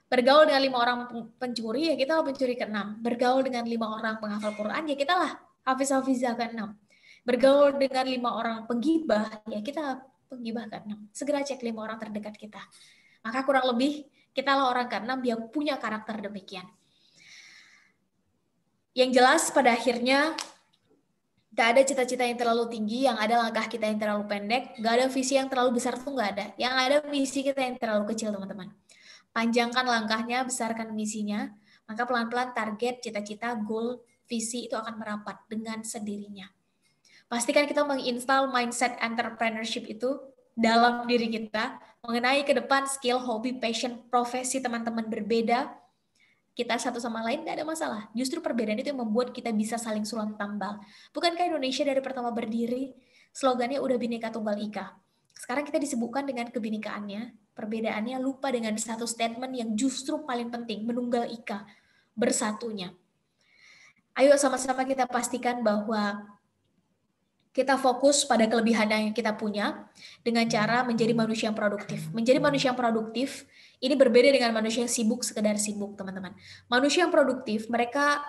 Bergaul dengan 5 orang pencuri, ya kita lah pencuri ke-6. Bergaul dengan 5 orang penghafal Quran, ya kita lah hafiz-hafizah ke-6. Bergaul dengan 5 orang penggibah, ya kita penggibah ke-6. Segera cek 5 orang terdekat kita. Maka kurang lebih, kita lah orang ke-6 yang punya karakter demikian. Yang jelas pada akhirnya, gak ada cita-cita yang terlalu tinggi, yang ada langkah kita yang terlalu pendek, gak ada visi yang terlalu besar tuh gak ada. Yang ada misi kita yang terlalu kecil, teman-teman. Panjangkan langkahnya, besarkan misinya, maka pelan-pelan target, cita-cita, goal, visi itu akan merapat dengan sendirinya. Pastikan kita menginstal mindset entrepreneurship itu dalam diri kita, mengenai ke depan skill, hobi, passion, profesi teman-teman berbeda, kita satu sama lain tidak ada masalah. Justru perbedaan itu yang membuat kita bisa saling sulam tambal. Bukankah Indonesia dari pertama berdiri, slogannya udah Bhinneka Tunggal Ika. Sekarang kita disebutkan dengan kebinekaannya, perbedaannya lupa dengan satu statement yang justru paling penting, menunggal ika, bersatunya. Ayo sama-sama kita pastikan bahwa kita fokus pada kelebihan yang kita punya dengan cara menjadi manusia yang produktif. Menjadi manusia yang produktif ini berbeda dengan manusia yang sibuk sekedar sibuk, teman-teman. Manusia yang produktif, mereka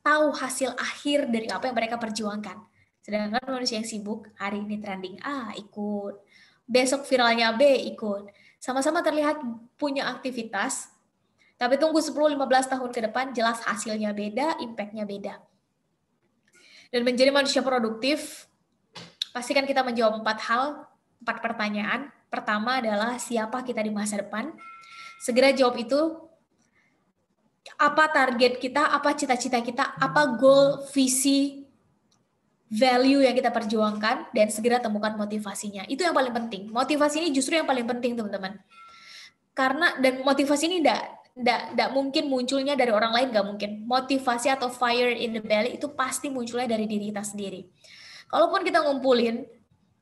tahu hasil akhir dari apa yang mereka perjuangkan. Sedangkan manusia yang sibuk, hari ini trending A, ikut. Besok viralnya B, ikut. Sama-sama terlihat punya aktivitas, tapi tunggu 10-15 tahun ke depan, jelas hasilnya beda, impact-nya beda. Dan menjadi manusia produktif, pastikan kita menjawab 4 pertanyaan. Pertama adalah siapa kita di masa depan. Segera jawab itu, apa target kita, apa cita-cita kita, apa goal, visi, value yang kita perjuangkan, dan segera temukan motivasinya. Itu yang paling penting. Motivasi ini justru yang paling penting, teman-teman. Karena, dan motivasi ini tidak mungkin munculnya dari orang lain, nggak mungkin. Motivasi atau fire in the belly itu pasti munculnya dari diri kita sendiri. Kalaupun kita ngumpulin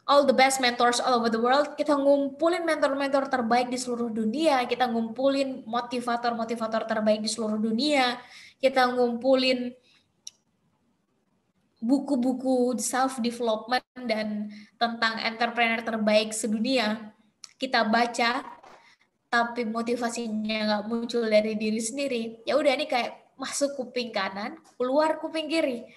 all the best mentors all over the world, kita ngumpulin mentor-mentor terbaik di seluruh dunia, kita ngumpulin motivator-motivator terbaik di seluruh dunia, kita ngumpulin buku-buku self-development dan tentang entrepreneur terbaik sedunia, kita baca, tapi motivasinya nggak muncul dari diri sendiri, ya udah ini kayak masuk kuping kanan, keluar kuping kiri.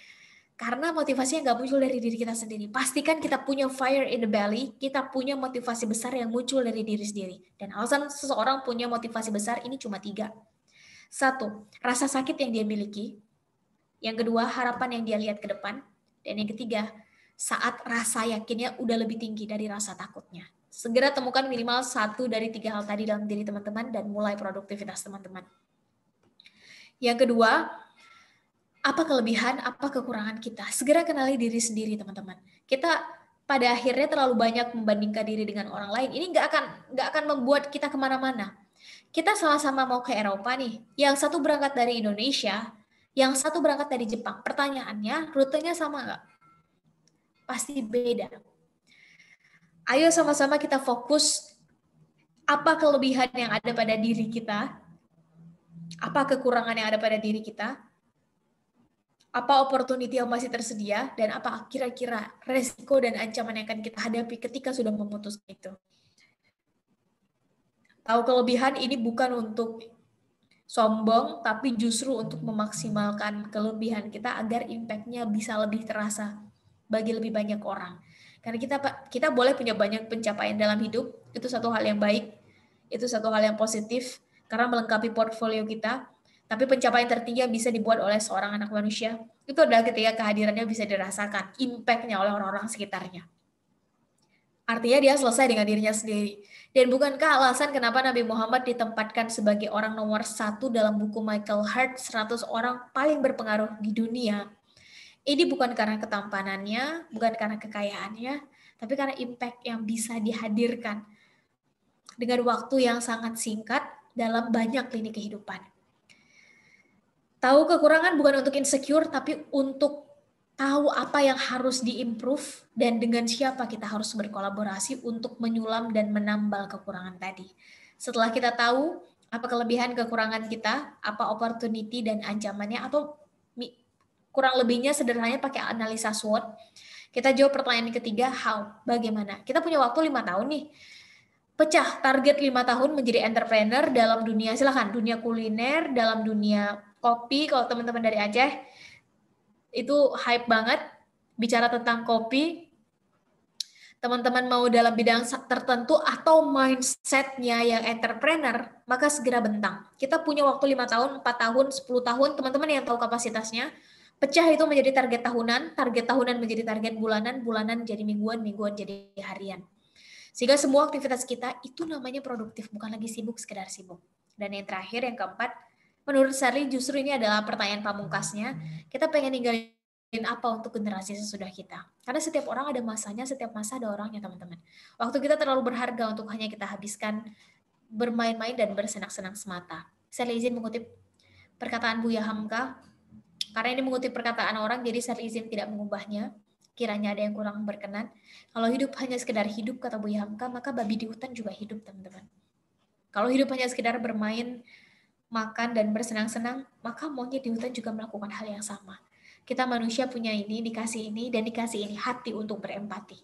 Karena motivasinya nggak muncul dari diri kita sendiri. Pastikan kita punya fire in the belly, kita punya motivasi besar yang muncul dari diri sendiri. Dan alasan seseorang punya motivasi besar ini cuma 3. 1, rasa sakit yang dia miliki. Yang kedua, harapan yang dia lihat ke depan. Dan yang ketiga, saat rasa yakinnya udah lebih tinggi dari rasa takutnya. Segera temukan minimal 1 dari 3 hal tadi dalam diri teman-teman dan mulai produktivitas teman-teman. Yang kedua, apa kelebihan, apa kekurangan kita? Segera kenali diri sendiri, teman-teman. Kita pada akhirnya terlalu banyak membandingkan diri dengan orang lain. Ini nggak akan membuat kita kemana-mana. Kita sama-sama mau ke Eropa nih. Yang satu berangkat dari Indonesia, yang satu berangkat dari Jepang. Pertanyaannya, rutenya sama nggak? Pasti beda. Ayo sama-sama kita fokus apa kelebihan yang ada pada diri kita, apa kekurangan yang ada pada diri kita, apa opportunity yang masih tersedia, dan apa kira-kira resiko dan ancaman yang akan kita hadapi ketika sudah memutuskan itu. Tahu kelebihan ini bukan untuk sombong, tapi justru untuk memaksimalkan kelebihan kita agar impact-nya bisa lebih terasa bagi lebih banyak orang. Karena kita boleh punya banyak pencapaian dalam hidup, itu satu hal yang baik, itu satu hal yang positif, karena melengkapi portfolio kita. Tapi pencapaian tertinggi yang bisa dibuat oleh seorang anak manusia, itu adalah ketika kehadirannya bisa dirasakan, impact-nya oleh orang-orang sekitarnya. Artinya dia selesai dengan dirinya sendiri. Dan bukankah alasan kenapa Nabi Muhammad ditempatkan sebagai orang nomor 1 dalam buku Michael Hart 100 orang paling berpengaruh di dunia? Ini bukan karena ketampanannya, bukan karena kekayaannya, tapi karena impact yang bisa dihadirkan dengan waktu yang sangat singkat dalam banyak lini kehidupan. Tahu kekurangan bukan untuk insecure, tapi untuk tahu apa yang harus diimprove dan dengan siapa kita harus berkolaborasi untuk menyulam dan menambal kekurangan tadi. Setelah kita tahu apa kelebihan kekurangan kita, apa opportunity dan ancamannya, atau kurang lebihnya sederhananya pakai analisa SWOT, kita jawab pertanyaan ketiga, how, bagaimana. Kita punya waktu 5 tahun nih, pecah target 5 tahun menjadi entrepreneur dalam dunia, silahkan, dunia kuliner, dalam dunia kopi, kalau teman-teman dari Aceh, itu hype banget, bicara tentang kopi, teman-teman mau dalam bidang tertentu atau mindsetnya yang entrepreneur, maka segera bentang. Kita punya waktu 5 tahun, 4 tahun, 10 tahun, teman-teman yang tahu kapasitasnya, pecah itu menjadi target tahunan menjadi target bulanan, bulanan jadi mingguan, mingguan jadi harian. Sehingga semua aktivitas kita itu namanya produktif, bukan lagi sibuk, sekedar sibuk. Dan yang terakhir, yang keempat, menurut Sally justru ini adalah pertanyaan pamungkasnya, kita pengen ninggalin apa untuk generasi sesudah kita. Karena setiap orang ada masanya, setiap masa ada orangnya, teman-teman. Waktu kita terlalu berharga untuk hanya kita habiskan bermain-main dan bersenang-senang semata. Saya izin mengutip perkataan Buya Hamka, karena ini mengutip perkataan orang, jadi saya izin tidak mengubahnya. Kiranya ada yang kurang berkenan. Kalau hidup hanya sekedar hidup, kata Buya Hamka, maka babi di hutan juga hidup, teman-teman. Kalau hidup hanya sekedar bermain, makan, dan bersenang-senang, maka monyet di hutan juga melakukan hal yang sama. Kita manusia punya ini, dikasih ini, dan dikasih ini hati untuk berempati.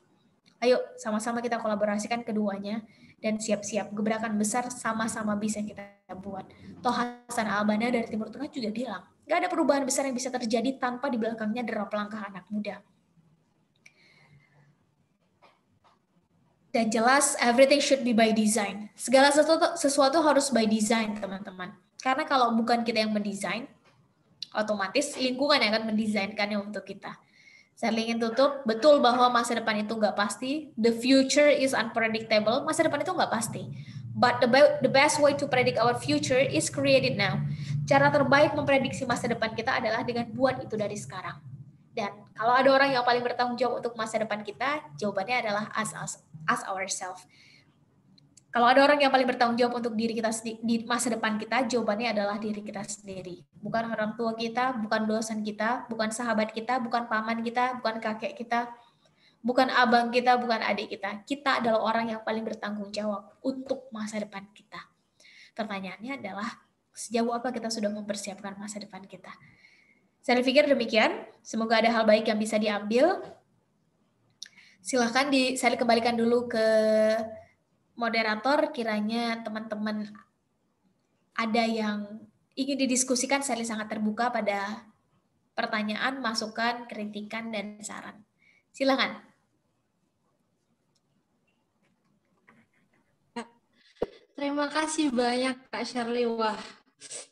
Ayo, sama-sama kita kolaborasikan keduanya, dan siap-siap gebrakan besar sama-sama bisa kita buat. Toh Hasan Al-Banna dari Timur Tengah juga bilang, gak ada perubahan besar yang bisa terjadi tanpa di belakangnya derap langkah anak muda. Dan jelas, everything should be by design. Segala sesuatu harus by design, teman-teman. Karena kalau bukan kita yang mendesain, otomatis lingkungan yang akan mendesainkannya untuk kita. Saya ingin tutup, betul bahwa masa depan itu nggak pasti. The future is unpredictable. Masa depan itu nggak pasti. But the best way to predict our future is created now. Cara terbaik memprediksi masa depan kita adalah dengan buat itu dari sekarang. Dan kalau ada orang yang paling bertanggung jawab untuk masa depan kita, jawabannya adalah us ourselves. Kalau ada orang yang paling bertanggung jawab untuk diri kita di masa depan kita, jawabannya adalah diri kita sendiri. Bukan orang tua kita, bukan dosen kita, bukan sahabat kita, bukan paman kita, bukan kakek kita, bukan abang kita, bukan adik kita. Kita adalah orang yang paling bertanggung jawab untuk masa depan kita. Pertanyaannya adalah, sejauh apa kita sudah mempersiapkan masa depan kita? Saya pikir demikian. Semoga ada hal baik yang bisa diambil. Silahkan saya kembalikan dulu ke moderator, kiranya teman-teman ada yang ingin didiskusikan, saya sangat terbuka pada pertanyaan, masukan, kritikan, dan saran. Silakan. Terima kasih banyak Kak Shirley. Wah,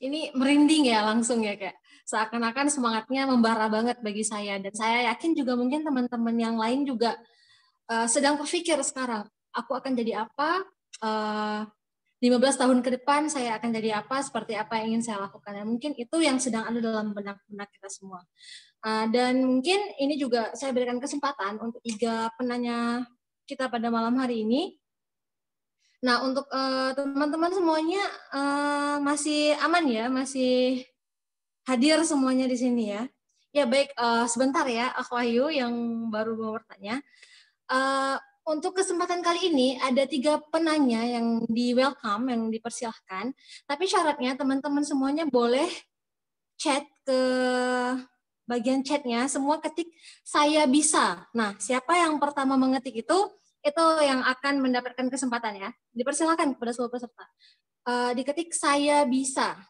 ini merinding ya langsung ya Kak. Seakan-akan semangatnya membara banget bagi saya. Dan saya yakin juga mungkin teman-teman yang lain juga sedang berpikir sekarang, aku akan jadi apa, 15 tahun ke depan saya akan jadi apa, seperti apa yang ingin saya lakukan. Dan mungkin itu yang sedang ada dalam benak-benak kita semua. Dan mungkin ini juga saya berikan kesempatan untuk 3 penanya kita pada malam hari ini. Nah, untuk teman-teman semuanya masih aman ya, masih hadir semuanya di sini ya. Ya baik, sebentar ya, Aku Wahyu yang baru mau bertanya. Untuk kesempatan kali ini ada 3 penanya yang di welcome, yang dipersilahkan. Tapi syaratnya teman-teman semuanya boleh chat ke bagian chatnya, semua ketik saya bisa. Nah, siapa yang pertama mengetik itu yang akan mendapatkan kesempatan ya. Dipersilahkan kepada seluruh peserta. Diketik saya bisa.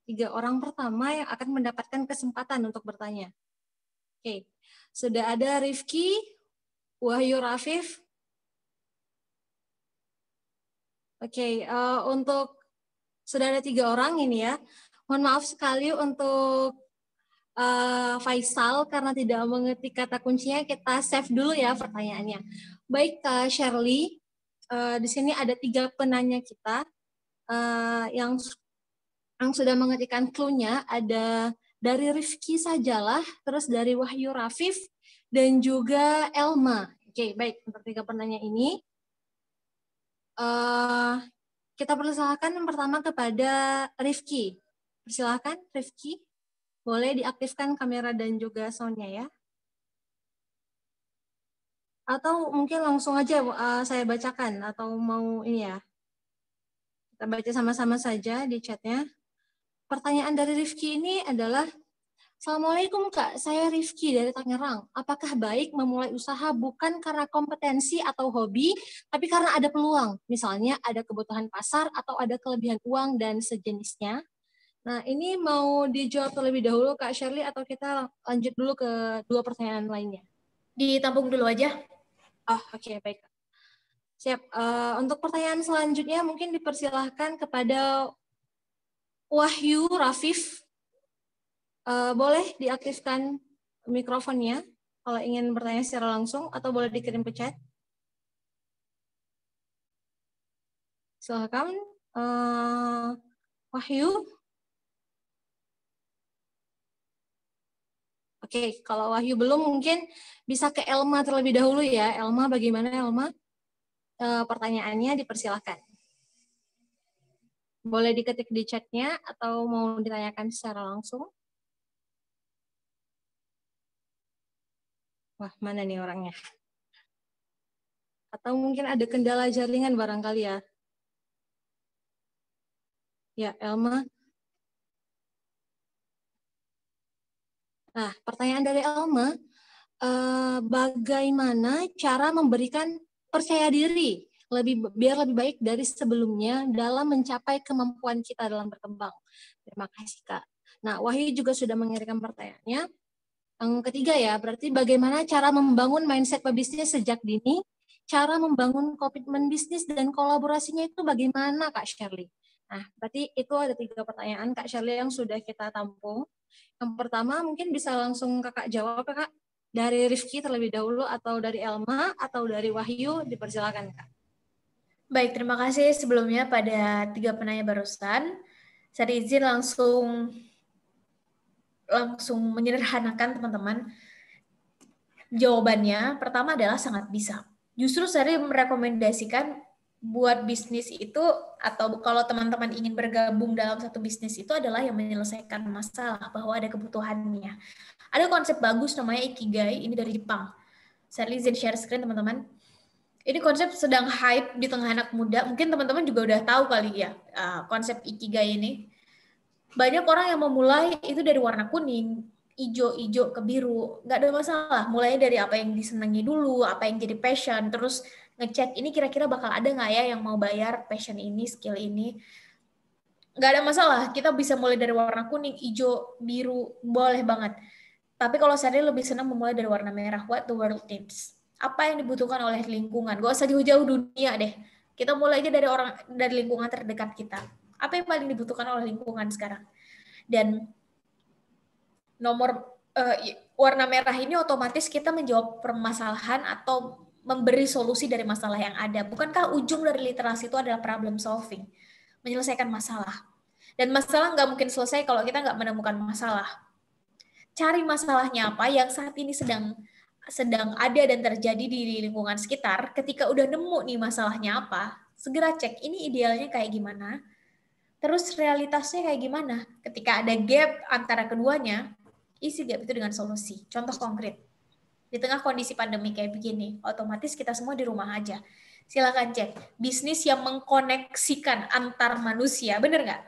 3 orang pertama yang akan mendapatkan kesempatan untuk bertanya. Oke, sudah ada Rifki, Wahyu Rafif. Oke, untuk sudah ada 3 orang ini ya. Mohon maaf sekali untuk Faisal karena tidak mengerti kata kuncinya, kita save dulu ya pertanyaannya. Baik Kak Shirley, di sini ada 3 penanya kita yang sudah mengetikkan clue-nya, ada dari Rifki Sajalah, terus dari Wahyu Rafif, dan juga Elma. Oke, baik. Untuk 3 penanya ini, kita persilakan yang pertama kepada Rifki. Persilakan, Rifki. Boleh diaktifkan kamera dan juga sound-nya ya. Atau mungkin langsung aja saya bacakan, atau mau ini ya. Kita baca sama-sama saja di chat-nya. Pertanyaan dari Rifki ini adalah, Assalamualaikum Kak, saya Rifki dari Tangerang. Apakah baik memulai usaha bukan karena kompetensi atau hobi, tapi karena ada peluang? Misalnya ada kebutuhan pasar atau ada kelebihan uang dan sejenisnya. Nah, ini mau dijawab terlebih dahulu Kak Shirley atau kita lanjut dulu ke 2 pertanyaan lainnya? Ditampung dulu aja. Oh, oke, baik. Siap. Untuk pertanyaan selanjutnya mungkin dipersilahkan kepada Wahyu Rafif. Boleh diaktifkan mikrofonnya kalau ingin bertanya secara langsung atau boleh dikirim ke chat. Silakan, Wahyu. Oke, kalau Wahyu belum mungkin bisa ke Elma terlebih dahulu ya. Elma, bagaimana Elma? Pertanyaannya dipersilahkan. Boleh diketik di chatnya atau mau ditanyakan secara langsung? Wah, mana nih orangnya? Atau mungkin ada kendala jaringan barangkali ya? Ya, Elma. Nah, pertanyaan dari Elma, bagaimana cara memberikan percaya diri biar lebih baik dari sebelumnya dalam mencapai kemampuan kita dalam berkembang? Terima kasih, Kak. Nah, Wahyu juga sudah mengirimkan pertanyaannya. Yang ketiga ya, berarti bagaimana cara membangun mindset pebisnis sejak dini, cara membangun komitmen bisnis dan kolaborasinya itu bagaimana Kak Shirley? Nah, berarti itu ada 3 pertanyaan Kak Shirley yang sudah kita tampung. Yang pertama mungkin bisa langsung Kakak jawab Kak, dari Rifki terlebih dahulu atau dari Elma atau dari Wahyu, dipersilakan Kak. Baik, terima kasih sebelumnya pada 3 penanya barusan. Saya izin langsung menyederhanakan teman-teman. Jawabannya pertama adalah sangat bisa. Justru saya merekomendasikan buat bisnis itu, atau kalau teman-teman ingin bergabung dalam satu bisnis itu adalah yang menyelesaikan masalah, bahwa ada kebutuhannya. Ada konsep bagus namanya Ikigai, ini dari Jepang. Saya izin share screen teman-teman. Ini konsep sedang hype di tengah anak muda. Mungkin teman-teman juga udah tahu kali ya konsep Ikigai ini. Banyak orang yang memulai itu dari warna kuning, hijau ke biru. Nggak ada masalah. Mulai dari apa yang disenangi dulu, apa yang jadi passion, terus ngecek ini kira-kira bakal ada nggak ya yang mau bayar passion ini, skill ini. Nggak ada masalah. Kita bisa mulai dari warna kuning, hijau, biru, boleh banget. Tapi kalau saya lebih senang memulai dari warna merah. What the world needs. Apa yang dibutuhkan oleh lingkungan? Gak usah jauh-jauh dunia deh. Kita mulai aja dari lingkungan terdekat kita. Apa yang paling dibutuhkan oleh lingkungan sekarang? Dan warna merah ini otomatis kita menjawab permasalahan atau memberi solusi dari masalah yang ada. Bukankah ujung dari literasi itu adalah problem solving? Menyelesaikan masalah. Dan masalah nggak mungkin selesai kalau kita nggak menemukan masalah. Cari masalahnya apa yang saat ini sedang ada dan terjadi di lingkungan sekitar. Ketika udah nemu nih masalahnya apa, segera cek ini idealnya kayak gimana, terus realitasnya kayak gimana. Ketika ada gap antara keduanya, isi gap itu dengan solusi. Contoh konkret, di tengah kondisi pandemi kayak begini, otomatis kita semua di rumah aja. Silakan cek bisnis yang mengkoneksikan antar manusia, bener nggak?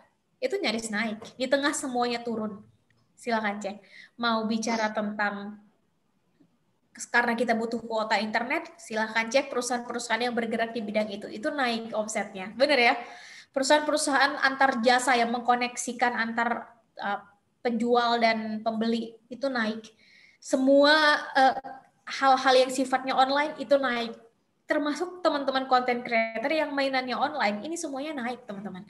Itu nyaris naik. Di tengah semuanya turun. Silakan cek. Mau bicara tentang karena kita butuh kuota internet, silahkan cek perusahaan-perusahaan yang bergerak di bidang itu. Itu naik omsetnya. Benar ya? Perusahaan-perusahaan antar jasa yang mengkoneksikan antar penjual dan pembeli itu naik. Semua hal-hal yang sifatnya online itu naik. Termasuk teman-teman content creator yang mainannya online, ini semuanya naik, teman-teman.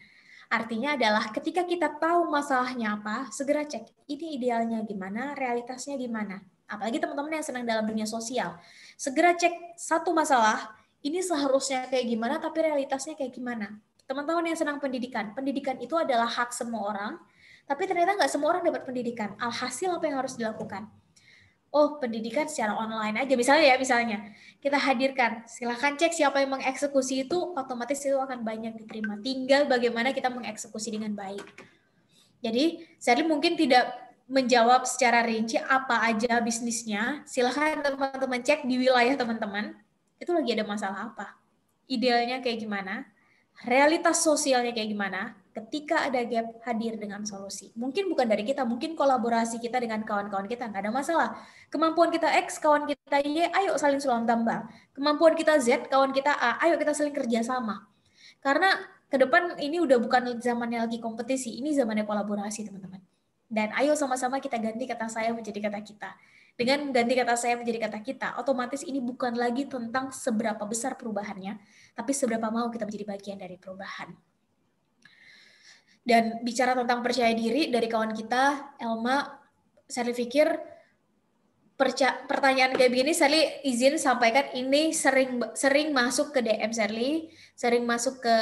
Artinya adalah ketika kita tahu masalahnya apa, segera cek ini idealnya gimana, realitasnya gimana. Apalagi teman-teman yang senang dalam dunia sosial. Segera cek satu masalah, ini seharusnya kayak gimana, tapi realitasnya kayak gimana. Teman-teman yang senang pendidikan, pendidikan itu adalah hak semua orang, tapi ternyata nggak semua orang dapat pendidikan. Alhasil apa yang harus dilakukan? Oh, pendidikan secara online aja. Misalnya kita hadirkan, silahkan cek siapa yang mengeksekusi itu, otomatis itu akan banyak diterima. Tinggal bagaimana kita mengeksekusi dengan baik. Jadi, Sherly mungkin tidak menjawab secara rinci apa aja bisnisnya. Silahkan teman-teman cek di wilayah teman-teman, itu lagi ada masalah apa. Idealnya kayak gimana, realitas sosialnya kayak gimana, ketika ada gap hadir dengan solusi. Mungkin bukan dari kita, mungkin kolaborasi kita dengan kawan-kawan kita, nggak ada masalah. Kemampuan kita X, kawan kita Y, ayo saling sulam tambah. Kemampuan kita Z, kawan kita A, ayo kita saling kerjasama. Karena ke depan ini udah bukan zamannya lagi kompetisi, ini zamannya kolaborasi teman-teman. Dan ayo sama-sama kita ganti kata saya menjadi kata kita. Dengan ganti kata saya menjadi kata kita, otomatis ini bukan lagi tentang seberapa besar perubahannya, tapi seberapa mau kita menjadi bagian dari perubahan. Dan bicara tentang percaya diri dari kawan kita, Elma, saya pikir pertanyaan kayak begini, Sherly izin sampaikan ini sering masuk ke DM Sherly, sering masuk ke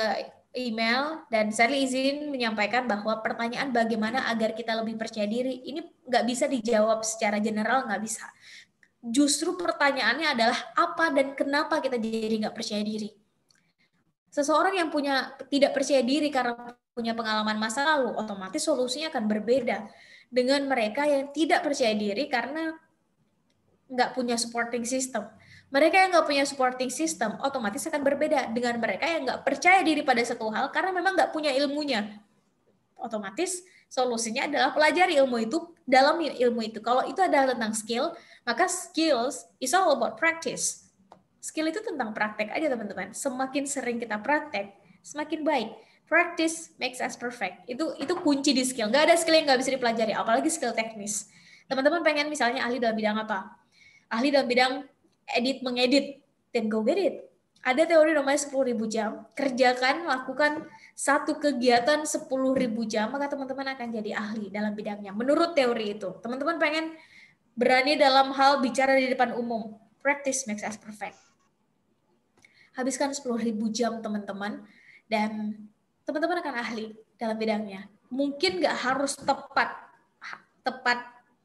email, dan Sherly izin menyampaikan bahwa pertanyaan bagaimana agar kita lebih percaya diri, ini nggak bisa dijawab secara general, nggak bisa. Justru pertanyaannya adalah apa dan kenapa kita jadi nggak percaya diri. Seseorang yang tidak percaya diri karena punya pengalaman masa lalu, otomatis solusinya akan berbeda dengan mereka yang tidak percaya diri karena nggak punya supporting system. Mereka yang nggak punya supporting system, otomatis akan berbeda dengan mereka yang nggak percaya diri pada satu hal karena memang nggak punya ilmunya. Otomatis solusinya adalah pelajari ilmu itu, dalami ilmu itu. Kalau itu adalah tentang skill, maka skills is all about practice. Skill itu tentang praktek aja teman-teman. Semakin sering kita praktek, semakin baik. Practice makes us perfect. Itu kunci di skill. Nggak ada skill yang nggak bisa dipelajari, apalagi skill teknis. Teman-teman pengen misalnya ahli dalam bidang apa? Ahli dalam bidang mengedit, then go get it. Ada teori namanya 10.000 jam. Kerjakan, lakukan satu kegiatan 10.000 jam, maka teman-teman akan jadi ahli dalam bidangnya. Menurut teori itu, teman-teman pengen berani dalam hal bicara di depan umum. Practice makes us perfect. Habiskan 10.000 jam teman-teman, dan teman-teman akan ahli dalam bidangnya. Mungkin nggak harus tepat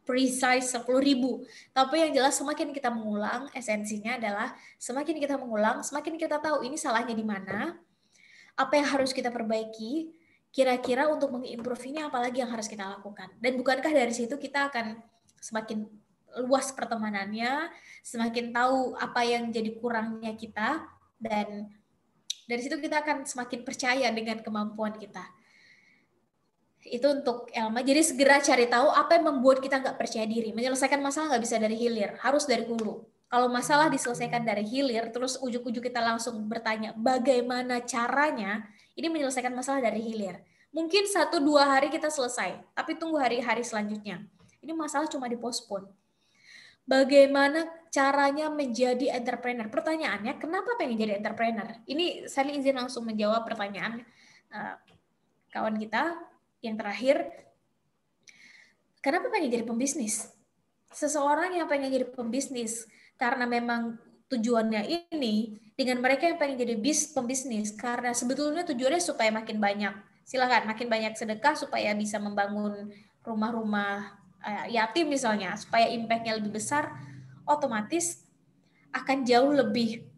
precise 10.000, tapi yang jelas semakin kita mengulang, esensinya adalah semakin kita mengulang, semakin kita tahu ini salahnya di mana, apa yang harus kita perbaiki, kira-kira untuk mengimprove ini apalagi yang harus kita lakukan. Dan bukankah dari situ kita akan semakin luas pertemanannya, semakin tahu apa yang jadi kurangnya kita, dan dari situ kita akan semakin percaya dengan kemampuan kita. Itu untuk Elma. Jadi segera cari tahu apa yang membuat kita nggak percaya diri. Menyelesaikan masalah nggak bisa dari hilir, harus dari hulu. Kalau masalah diselesaikan dari hilir, terus ujuk-ujuk kita langsung bertanya bagaimana caranya, ini menyelesaikan masalah dari hilir. Mungkin 1-2 hari kita selesai, tapi tunggu hari-hari selanjutnya. Ini masalah cuma dipospon. Bagaimana caranya menjadi entrepreneur? Pertanyaannya, kenapa pengen jadi entrepreneur? Ini saya izin langsung menjawab pertanyaan kawan kita yang terakhir. Kenapa pengen jadi pembisnis? Seseorang yang pengen jadi pembisnis karena memang tujuannya ini, dengan mereka yang pengen jadi pembisnis karena sebetulnya tujuannya supaya makin banyak. Silakan, makin banyak sedekah supaya bisa membangun rumah-rumah yatim misalnya, supaya impact-nya lebih besar, otomatis akan jauh lebih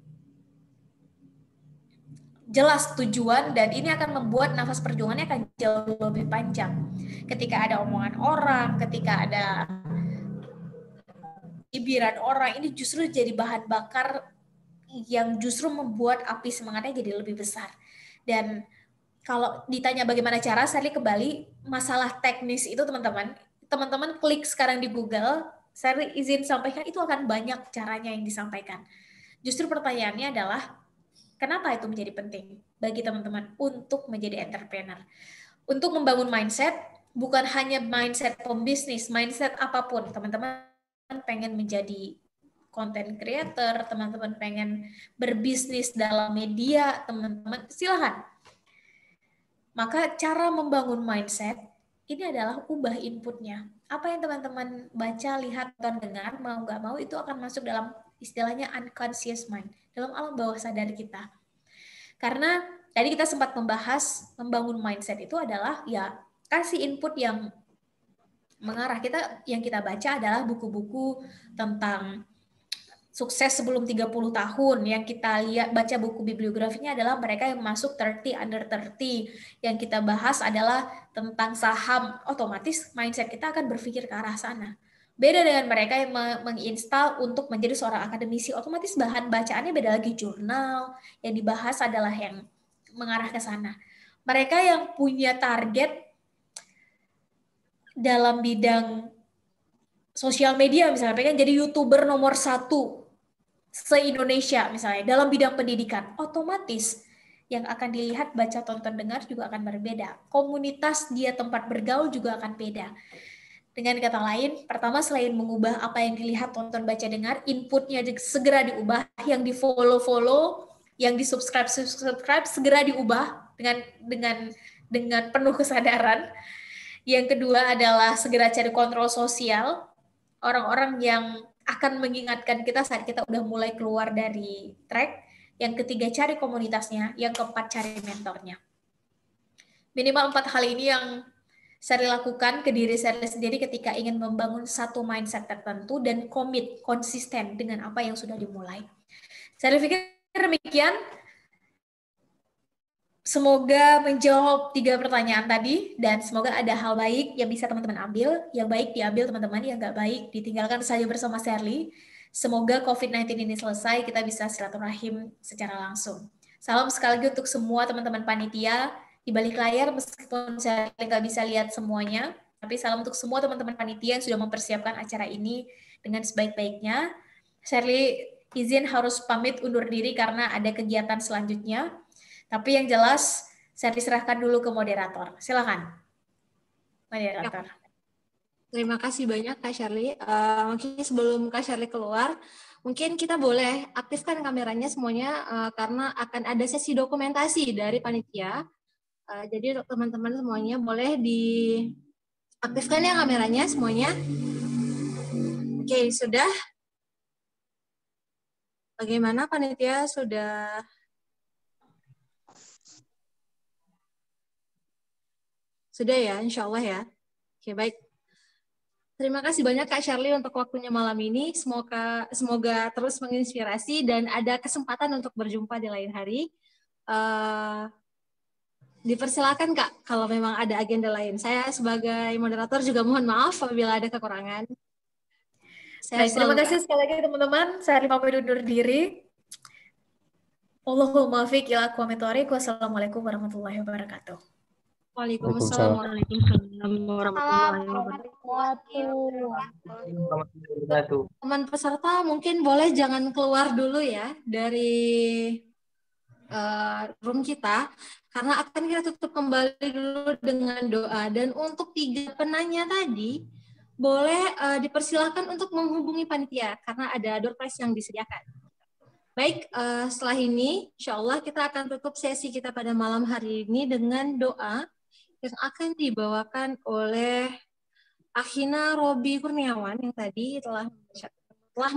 jelas tujuan, dan ini akan membuat nafas perjuangannya akan jauh lebih panjang. Ketika ada omongan orang, ketika ada cibiran orang, ini justru jadi bahan bakar yang justru membuat api semangatnya jadi lebih besar. Dan kalau ditanya bagaimana cara, saya kembali masalah teknis itu teman-teman klik sekarang di Google, saya izin sampaikan itu akan banyak caranya yang disampaikan. Justru pertanyaannya adalah kenapa itu menjadi penting bagi teman-teman untuk menjadi entrepreneur? Untuk membangun mindset, bukan hanya mindset pembisnis, mindset apapun. Teman-teman pengen menjadi content creator, teman-teman pengen berbisnis dalam media, teman-teman silahkan. Maka cara membangun mindset ini adalah ubah inputnya. Apa yang teman-teman baca, lihat, dan dengar, mau nggak mau itu akan masuk dalam istilahnya unconscious mind, dalam alam bawah sadar kita. Karena tadi kita sempat membahas membangun mindset itu adalah ya kasih input yang mengarah. Yang kita baca adalah buku-buku tentang sukses sebelum 30 tahun. Yang kita lihat baca buku bibliografinya adalah mereka yang masuk 30 under 30. Yang kita bahas adalah tentang saham. Otomatis mindset kita akan berpikir ke arah sana. Beda dengan mereka yang menginstal untuk menjadi seorang akademisi. Otomatis bahan bacaannya beda lagi. Jurnal yang dibahas adalah yang mengarah ke sana. Mereka yang punya target dalam bidang sosial media, misalnya pengen jadi YouTuber nomor 1 se-Indonesia misalnya, dalam bidang pendidikan, otomatis yang akan dilihat, baca, tonton, dengar juga akan berbeda. Komunitas dia tempat bergaul juga akan beda. Dengan kata lain, pertama selain mengubah apa yang dilihat, tonton, baca, dengar, inputnya segera diubah, yang di-follow, yang di-subscribe segera diubah dengan penuh kesadaran. Yang kedua adalah segera cari kontrol sosial, orang-orang yang akan mengingatkan kita saat kita udah mulai keluar dari track. Yang ketiga, cari komunitasnya. Yang keempat, cari mentornya. Minimal 4 hal ini yang saya lakukan ke diri saya sendiri ketika ingin membangun satu mindset tertentu dan komit, konsisten dengan apa yang sudah dimulai. Saya pikir demikian. Semoga menjawab 3 pertanyaan tadi, dan semoga ada hal baik yang bisa teman-teman ambil. Yang baik diambil teman-teman, yang nggak baik ditinggalkan saja bersama Sherly. Semoga COVID-19 ini selesai, kita bisa silaturahim secara langsung. Salam sekali lagi untuk semua teman-teman panitia di balik layar, meskipun saya nggak bisa lihat semuanya, tapi salam untuk semua teman-teman panitia yang sudah mempersiapkan acara ini dengan sebaik-baiknya. Sherly izin harus pamit undur diri karena ada kegiatan selanjutnya. Tapi yang jelas, saya diserahkan dulu ke moderator. Silakan, moderator. Terima kasih banyak Kak Sherly. Mungkin sebelum Kak Sherly keluar, mungkin kita boleh aktifkan kameranya semuanya karena akan ada sesi dokumentasi dari panitia. Jadi untuk teman-teman semuanya boleh diaktifkan ya kameranya semuanya. Oke, sudah. Bagaimana panitia sudah? Sudah ya, insya Allah ya. Oke, baik. Terima kasih banyak Kak Sherly untuk waktunya malam ini. Semoga terus menginspirasi dan ada kesempatan untuk berjumpa di lain hari. Dipersilakan Kak, kalau memang ada agenda lain. Saya sebagai moderator juga mohon maaf apabila ada kekurangan. Baik, terima kasih sekali lagi teman-teman. Saya pamit undur diri. Allahumma fiq ila aqwamit thoriq. Wassalamualaikum warahmatullahi wabarakatuh. Waalaikumsalam warahmatullahi wabarakatuh. Teman peserta mungkin boleh jangan keluar dulu ya dari room kita, karena akan kita tutup kembali dulu dengan doa. Dan untuk 3 penanya tadi, boleh dipersilakan untuk menghubungi panitia, karena ada door prize yang disediakan. Baik, setelah ini, insya Allah kita akan tutup sesi kita pada malam hari ini dengan doa yang akan dibawakan oleh Akhina Robi Kurniawan yang tadi telah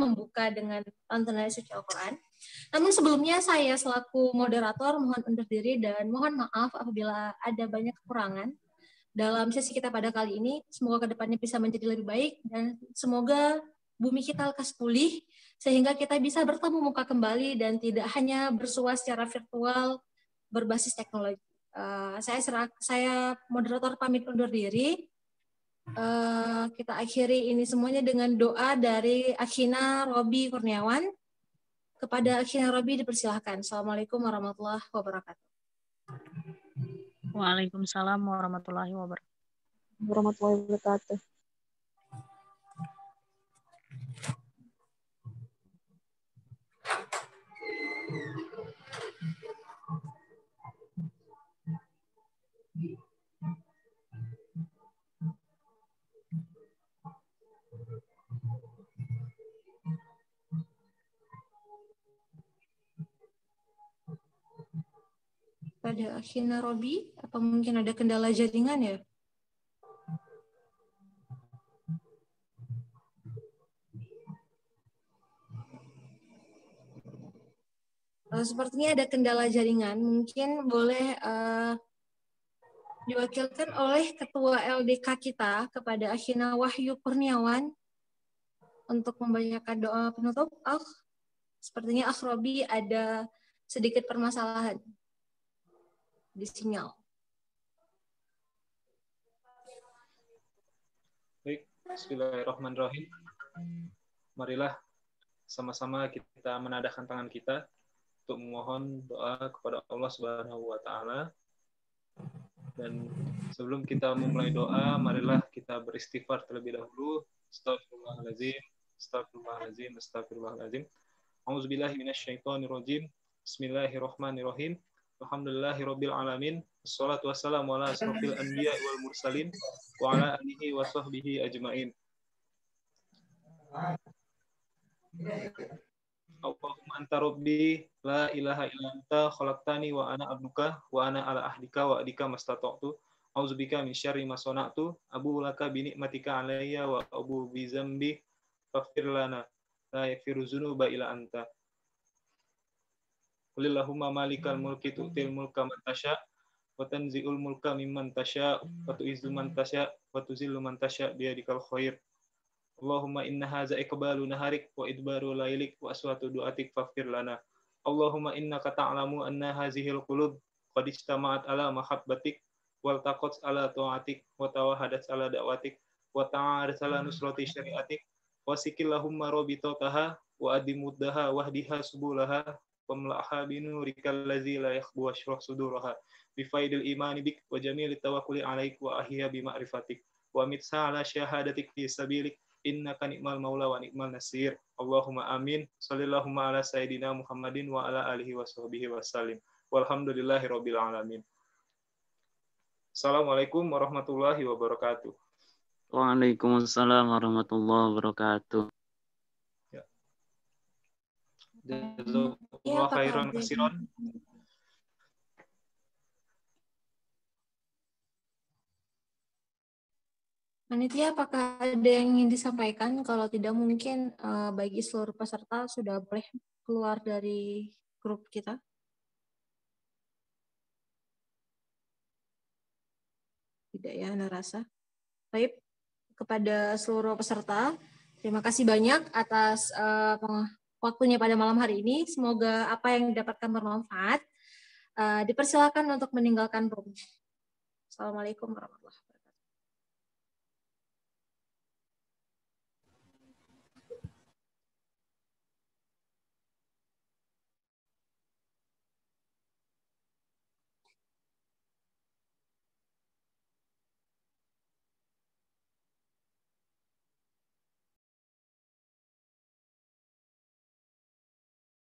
membuka dengan lantunan suci Al-Quran. Namun sebelumnya saya selaku moderator mohon undur diri dan mohon maaf apabila ada banyak kekurangan dalam sesi kita pada kali ini. Semoga kedepannya bisa menjadi lebih baik dan semoga bumi kita lekas pulih sehingga kita bisa bertemu muka kembali dan tidak hanya bersua secara virtual berbasis teknologi. Saya moderator pamit undur diri. Kita akhiri ini semuanya dengan doa dari Akhina Robi Kurniawan. Kepada Akhina Robi dipersilahkan. Assalamualaikum warahmatullahi wabarakatuh. Waalaikumsalam warahmatullahi wabarakatuh. Pada Akhina Robi, Apa mungkin ada kendala jaringan ya? Sepertinya ada kendala jaringan. Mungkin boleh diwakilkan oleh Ketua LDK kita kepada Akhina Wahyu Kurniawan untuk membacakan doa penutup. Sepertinya Robi ada sedikit permasalahan di sinyal. Baik, bismillahirrahmanirrahim. Marilah sama-sama kita menadahkan tangan kita untuk memohon doa kepada Allah Subhanahu wa taala. Dan sebelum kita memulai doa, marilah kita beristighfar terlebih dahulu. Astagfirullahaladzim, astagfirullahaladzim, astagfirullahaladzim. A'udzubillahi minasyaitonirrajim. Bismillahirrahmanirrahim. Alhamdulillahirabbil alamin. Wassalatu wassalamu ala asrofil anbiya wal mursalin wa ala alihi wa sahbihi ajmain. Allahumma anta rabbi la ilaha illa anta khalaqtani wa ana abduka wa ana ala ahdika wa adika mastata'tu a'udzubika min syarri ma sana'tu abu laka bi ni'matika alayya wa abu bi dzambi faghfir lana la yaghfiru dzunuba illa anta. Qulillahumma malikal mulki tu'til mulka man tasya wa tanzi'ul mulka mimman tasya wa tu'izzu man tasya wa tuzillu man tasya bi yadikal khair. Allahumma inna haza iqbalu naharik wa idbaru lailik wa aswatu du'atik faghfir lana. Allahumma innaka ta'lamu anna hazihil qulub qad ijtama'at ala mahabbatik wal taqat ala ta'atik wa tawahadat ala da'watik wa ta'arat ala nusrati syariatik wa sikillahumma rabitataha wa adimuddaha wahdiha subulaha wamla'ha binurikal ladzi la yakhbu washrah suduraha bifaidil imani bik wa jamilit tawakkuli alaik wa ahya bi ma'rifatik wa mitsa ala syahadatik fi sabilik innaka ni'mal maula wa ni'mal nasir. Allahumma amin. Shallallahumma ala sayyidina Muhammadin wa ala alihi wa sahbihi wasallim. Walhamdulillahi rabbil alamin. Assalamualaikum warahmatullahi wabarakatuh. Waalaikumsalam warahmatullahi wabarakatuh. Ya. Jazakumullah khairan katsiran. Panitia, apakah ada yang ingin disampaikan? Kalau tidak, mungkin bagi seluruh peserta sudah boleh keluar dari grup kita. Tidak ya, Anda rasa? Baik, kepada seluruh peserta, terima kasih banyak atas waktunya pada malam hari ini. Semoga apa yang didapatkan bermanfaat. Dipersilakan untuk meninggalkan room. Assalamualaikum warahmatullahi wabarakatuh.